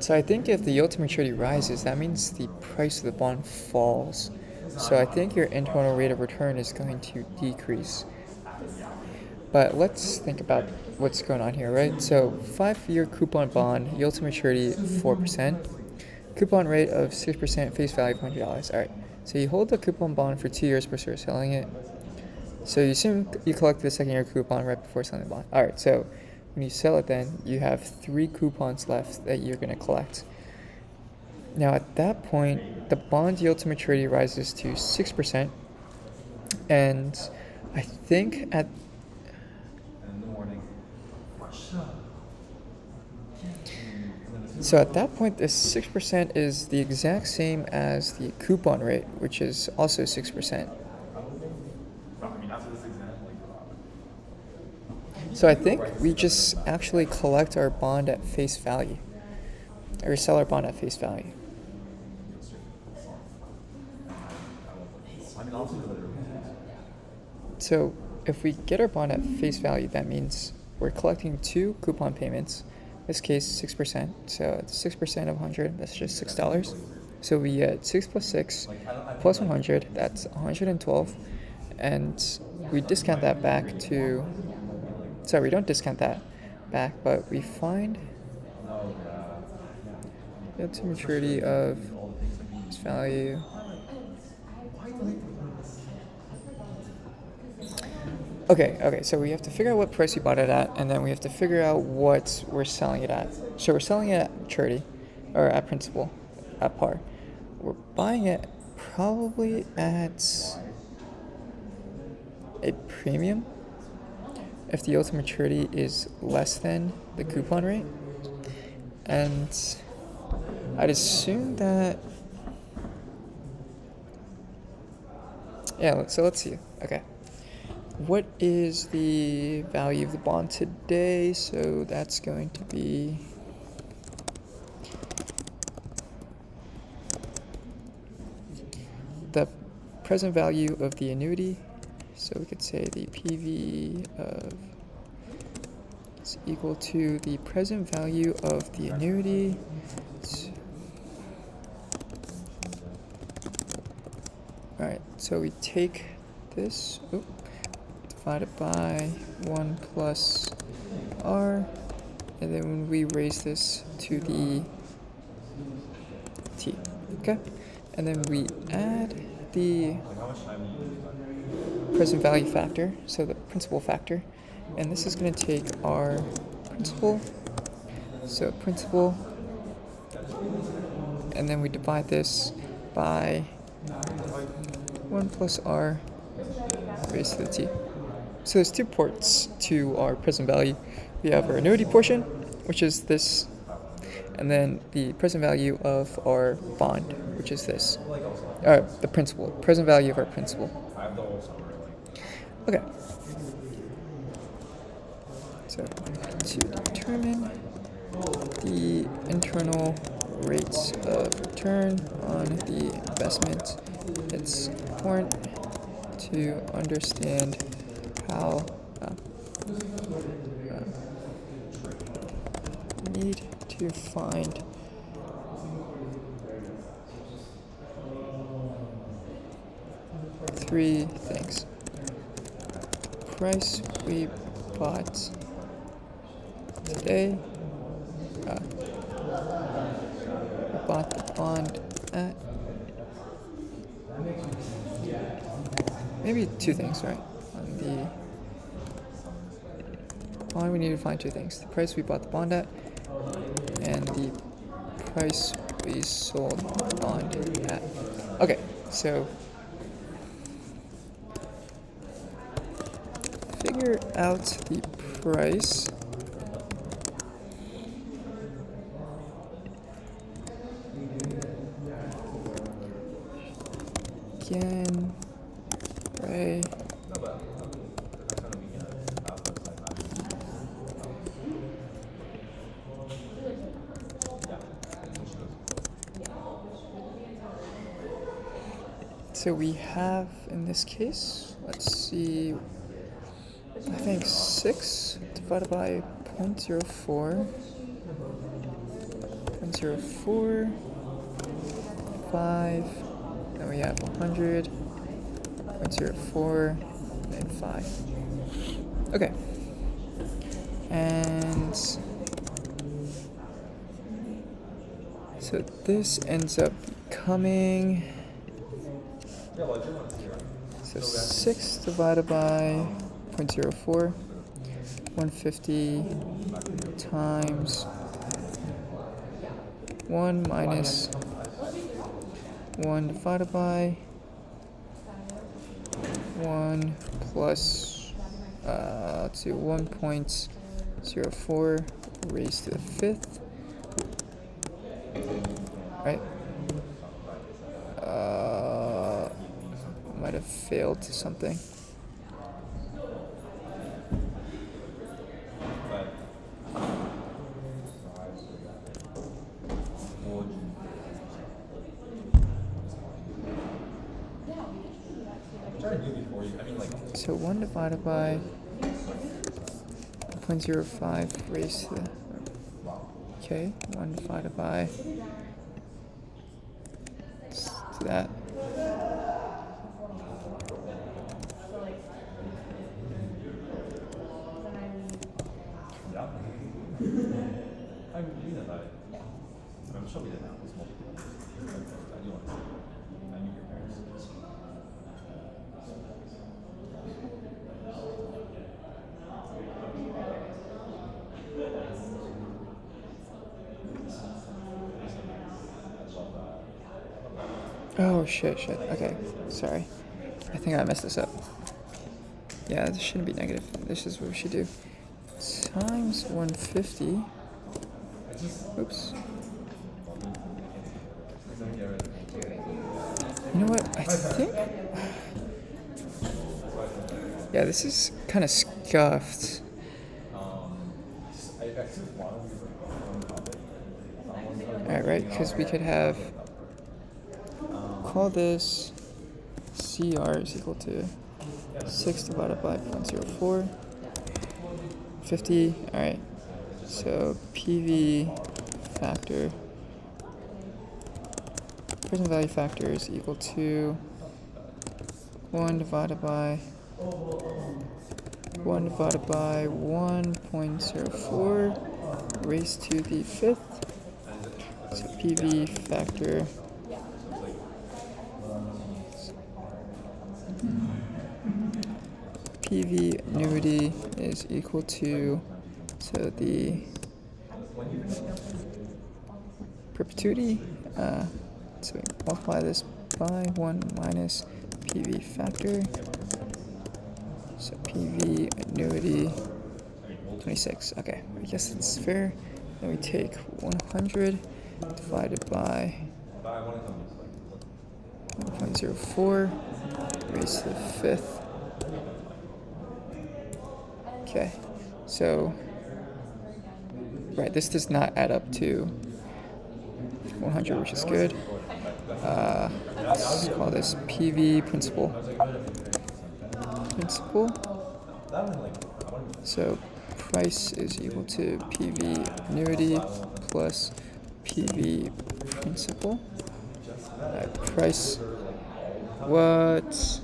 B: So I think if the yield to maturity rises, that means the price of the bond falls. So I think your internal rate of return is going to decrease. But let's think about what's going on here, right? So 5-year coupon bond, yield to maturity 4%. Coupon rate of 6%, face value of $100. All right. So you hold the coupon bond for 2 years before selling it. So you assume you collect the second year coupon right before selling the bond. All right. So when you sell it, then you have 3 coupons left that you're going to collect. Now at that point, the bond yield to maturity rises to 6%, and I think at So at that point, this 6% is the exact same as the coupon rate, which is also 6%. So I think we just actually collect our bond at face value, or sell our bond at face value. So if we get our bond at face value, that means we're collecting 2 coupon payments. In this case, 6%. So it's 6% of 100. That's just $6. So we get 6 plus 6 plus 100. That's 112, and we discount that back to. Sorry, we don't discount that back, but we find yield to maturity of its value. Okay, so we have to figure out what price we bought it at, and then we have to figure out what we're selling it at. So we're selling it at maturity, or at principal, at par. We're buying it probably at a premium if the yield to maturity is less than the coupon rate. And I'd assume that, yeah, so let's see. Okay. What is the value of the bond today? So that's going to be the present value of the annuity. So we could say the PV of is equal to the present value of the annuity. All right, so we take this, divided by 1 plus R, and then when we raise this to the T, okay? And then we add the present value factor, so the principal factor, and this is going to take our principal, so principal, and then we divide this by 1 plus R raised to the T. So there's 2 parts to our present value. We have our annuity portion, which is this, and then the present value of our bond, which is this. The principal, present value of our principal. Okay. So to determine the internal rates of return on the investment, it's important to understand how need to find three things. Price we bought today, we bought the bond at, maybe 2 things, right? On the bond, we need to find 2 things: the price we bought the bond at, and the price we sold the bond at. Okay, so figure out the price again. Right. So we have, in this case, let's see, I think 6 divided by 0.04, 0.04, 5, then we have 100, 0.04, and 5. Okay. And so So this ends up becoming, so 6 divided by 0.04, 150 times 1 minus 1 divided by 1 plus, let's do 1.04 raised to the 5th, right? Might have failed to something. So 1 divided by 0.05 raised to the, okay, 1 divided by, to that. Oh shit, okay, sorry. I think I messed this up. Yeah, this shouldn't be negative. This is what we should do. Times 150. Oops. You know what? I think. Yeah, this is kind of scuffed. Alright, right? Because we could have. Call this CR is equal to 6 divided by 0.04. 50. Alright. So PV factor, present value factor, is equal to 1 divided by 1.04 raised to the 5th. So PV factor PV annuity is equal to, so the perpetuity, so we multiply this by 1 minus PV factor, so PV annuity 26. Okay, I guess it's fair. Then we take 100 divided by 1.04 raised to the 5th. Okay, so, right, this does not add up to 100, which is good. Let's call this PV principal. So price is equal to PV annuity plus PV principal. Price, what?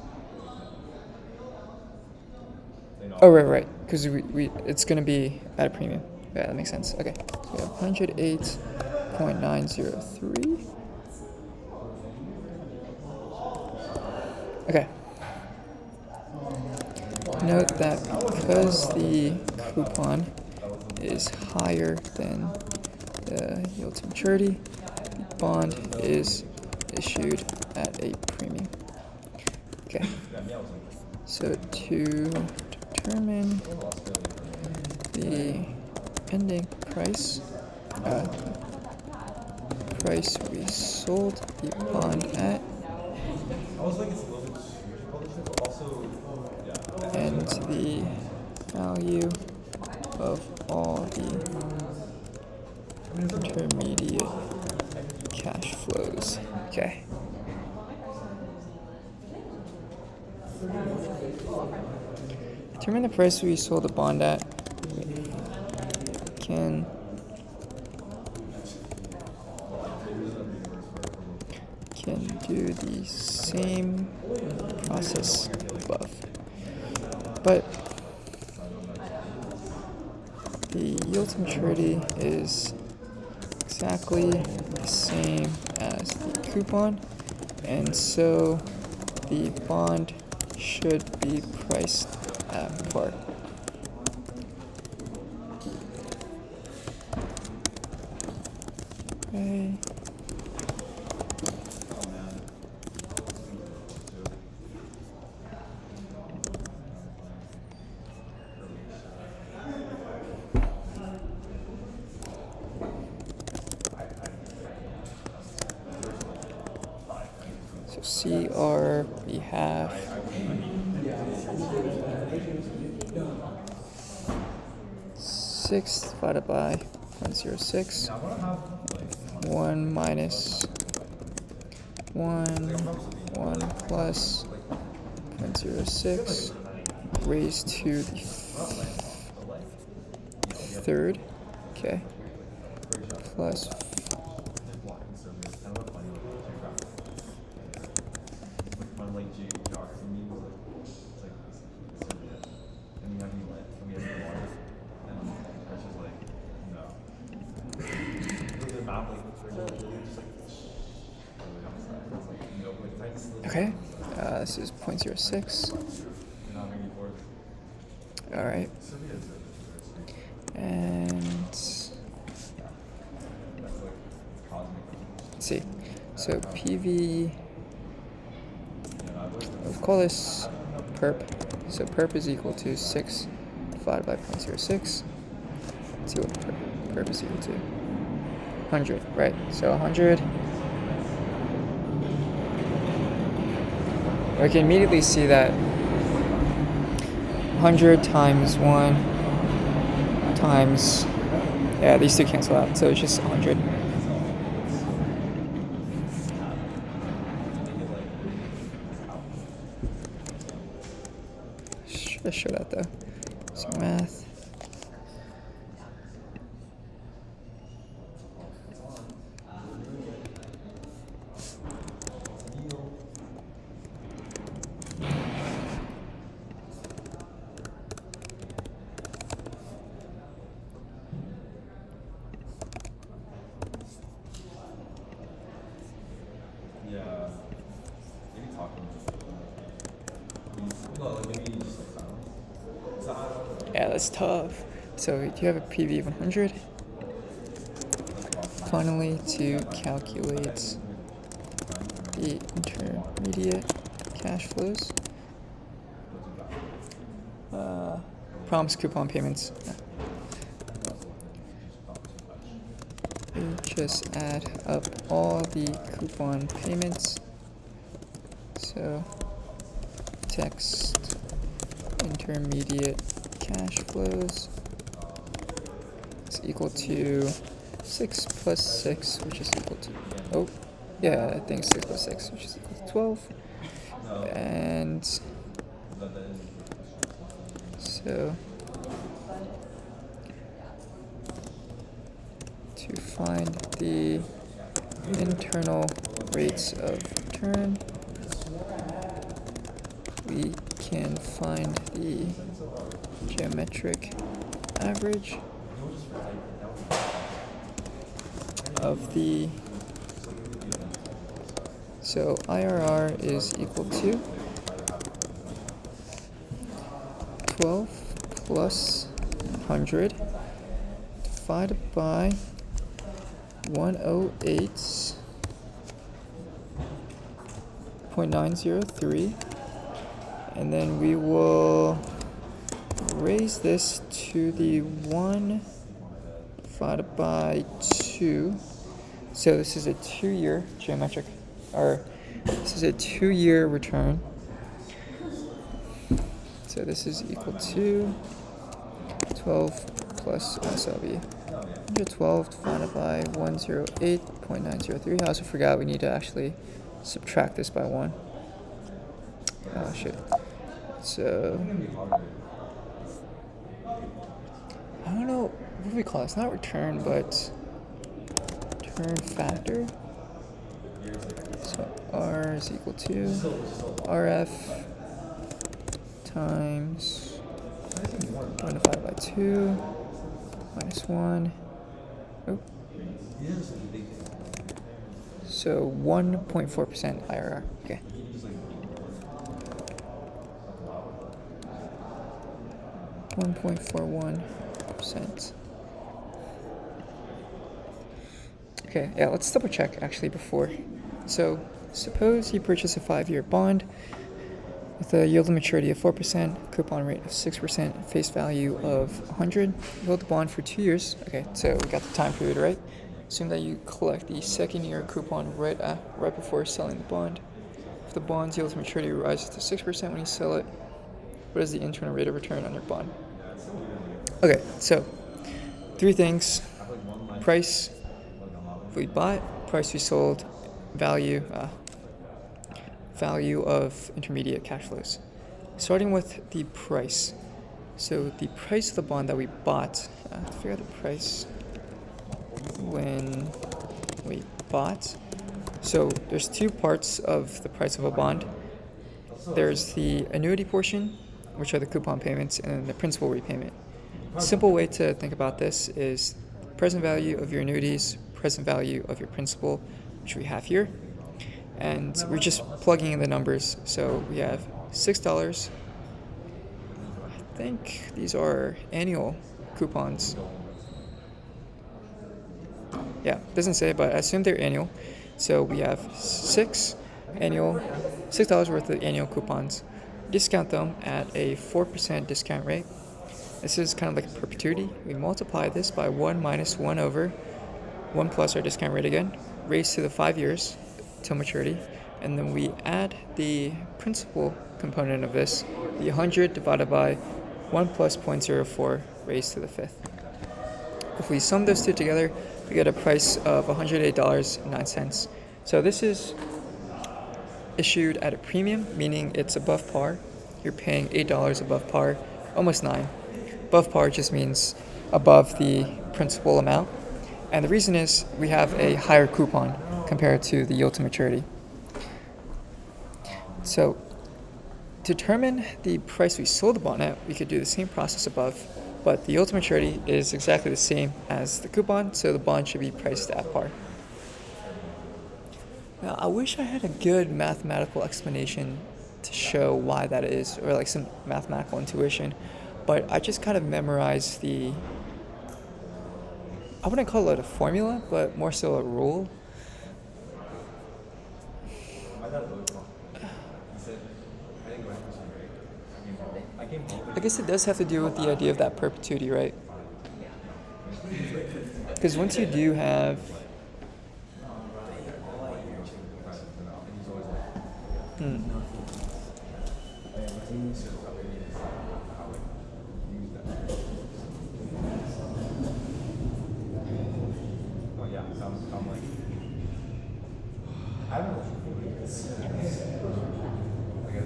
B: Oh, right, because we it's gonna be at a premium. Yeah, that makes sense. Okay, so we have 108.903. Okay. Note that because the coupon is higher than the yield to maturity, the bond is issued at a premium. Okay. So to determine the ending price, price we sold the bond at, and the value of all the intermediate cash flows. Okay. Determine the price we sold the bond at. Can do the same process above, but the yield to maturity is exactly the same as the coupon, and so the bond should be priced at par. Okay. So CR, we have 6 divided by 0.06. 1 minus 1, 1 plus 0.06 raised to the third, okay, plus okay, this is 0.06. All right, and let's see. So PV, we'll call this perp. So perp is equal to 6 divided by 0.06. Let's see what perp is equal to. 100, right? So 100. We can immediately see that 100 times 1 times, yeah, these two cancel out, so it's just 100. Should have showed that though. So math. Yeah, that's tough. So do you have a PV of 100? Finally, to calculate the intermediate cash flows, promise coupon payments. You just add up all the coupon payments. So text intermediate cash flows is equal to 6 plus 6, which is equal to, oh, yeah, I think 6 plus 6, which is equal to 12. And so to find the internal rates of return, we can find the geometric average of the, so IRR is equal to 12 plus 100 divided by 108.903, and then we will raise this to the 1 divided by 2. So this is a 2-year geometric, or this is a 2-year return. So this is equal to 12 plus, so that'll be 112 divided by 108.903. I also forgot we need to actually subtract this by 1. Oh shit. So I don't know what do we call it. It's not return, but return factor. So R is equal to RF times 1 divided by 2 minus 1. Oh, So 1.4% IRR. Okay. 1.41%. Okay, yeah, let's double check actually before. So suppose you purchase a 5-year bond with a yield to maturity of 4%, coupon rate of 6%, face value of 100. You hold the bond for 2 years. Okay, so we got the time period right. Assume that you collect the second year coupon right before selling the bond. If the bond's yield to maturity rises to 6% when you sell it, what is the internal rate of return on your bond? Okay, so 3 things: price, if we bought, price we sold, value of intermediate cash flows. Starting with the price. So the price of the bond that we bought, to figure out the price when we bought. So there's 2 parts of the price of a bond. There's the annuity portion, which are the coupon payments, and then the principal repayment. A simple way to think about this is present value of your annuities, present value of your principal, which we have here. And we're just plugging in the numbers. So we have $6. I think these are annual coupons. Yeah, doesn't say, but I assume they're annual. So we have $6 worth of annual coupons. Discount them at a 4% discount rate. This is kind of like a perpetuity. We multiply this by 1 minus 1 over 1 plus our discount rate again, raised to the 5 years till maturity, and then we add the principal component of this, the 100 divided by 1 plus 0.04 raised to the 5th. If we sum those 2 together, we get a price of $108.09. So this is issued at a premium, meaning it's above par. You're paying $8 above par, almost 9. Above par just means above the principal amount. And the reason is we have a higher coupon compared to the yield to maturity. So to determine the price we sold the bond at, we could do the same process above, but the yield to maturity is exactly the same as the coupon, so the bond should be priced at par. Now, I wish I had a good mathematical explanation to show why that is, or like some mathematical intuition, but I just kind of memorized I wouldn't call it a formula, but more so a rule. I guess it does have to do with the idea of that perpetuity, right? Because once you do have...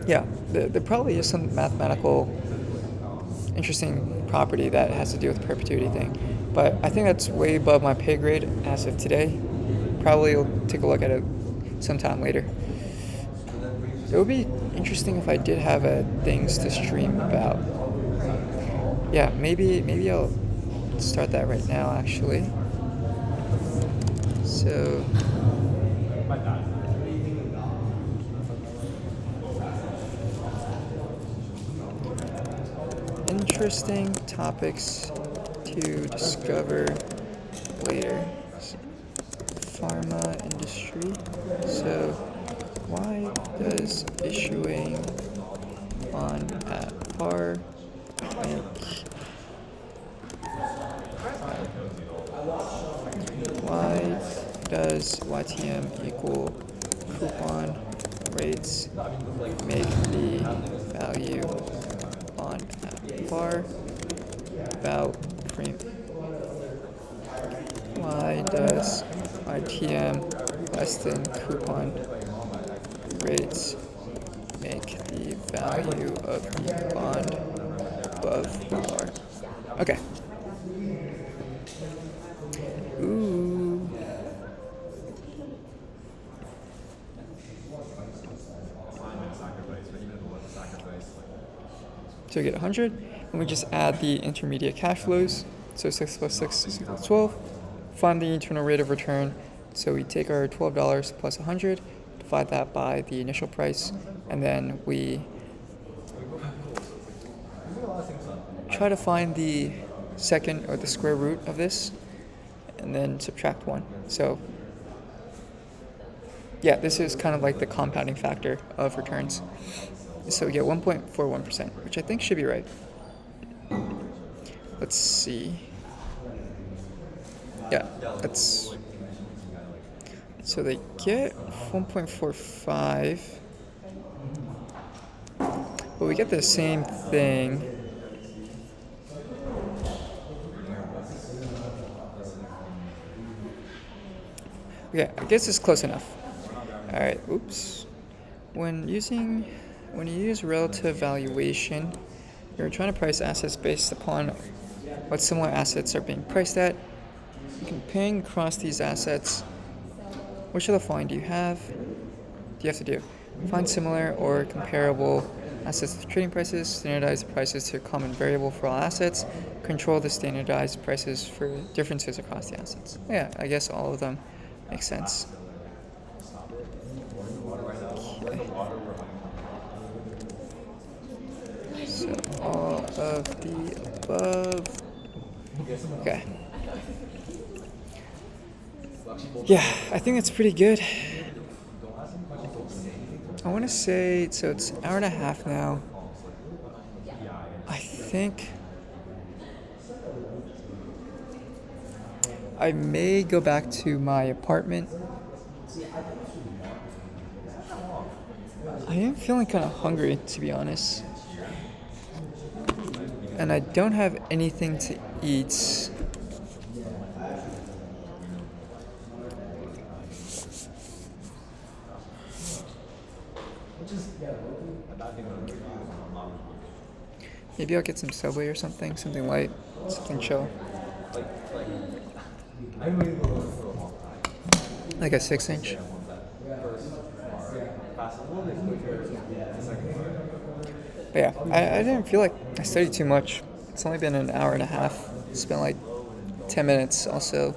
B: Yeah, there probably is some mathematical interesting property that has to do with the perpetuity thing. But I think that's way above my pay grade as of today. Probably will take a look at it sometime later. It would be interesting if I did have things to stream about. Yeah, maybe I'll start that right now actually. So interesting topics to discover later. Pharma industry. So why does issuing on at par make why does YTM equal coupon rates make the value on at par about premium? Why does YTM less than coupon rates make the value of the bond above par? Okay. Ooh. So we get 100, and we just add the intermediate cash flows. So 6 plus 6 is equal to 12. find the internal rate of return. So we take our $12 plus 100, divide that by the initial price, and then we try to find the second or the square root of this, and then subtract 1. So yeah, this is kind of like the compounding factor of returns. So we get 1.41%, which I think should be right. Let's see. Yeah, that's... So they get 1.45, but we get the same thing. Okay, I guess it's close enough. All right, oops. When you use relative valuation, you're trying to price assets based upon what similar assets are being priced at. Comparing across these assets, which of the following do you have to do? Find similar or comparable assets to trading prices, standardize the prices to a common variable for all assets, control the standardized prices for differences across the assets. Yeah, I guess all of them make sense. Okay. So all of the above. Okay. Yeah, I think that's pretty good. I want to say, so it's an hour and a half now. I think I may go back to my apartment. I am feeling kind of hungry, to be honest. And I don't have anything to eat. Maybe I'll get some Subway or something light, something chill. Like a 6-inch. But yeah, I didn't feel like I studied too much. It's only been an hour and a half. Spent like 10 minutes also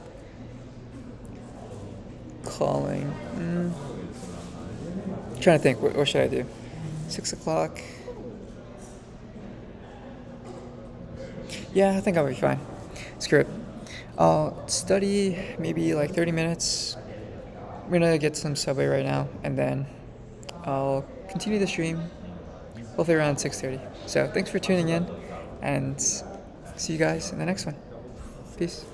B: calling. Trying to think, what should I do? 6 o'clock. Yeah, I think I'll be fine. Screw it. I'll study maybe like 30 minutes. I'm gonna get some Subway right now, and then I'll continue the stream hopefully around 6:30. So thanks for tuning in, and see you guys in the next one. Peace.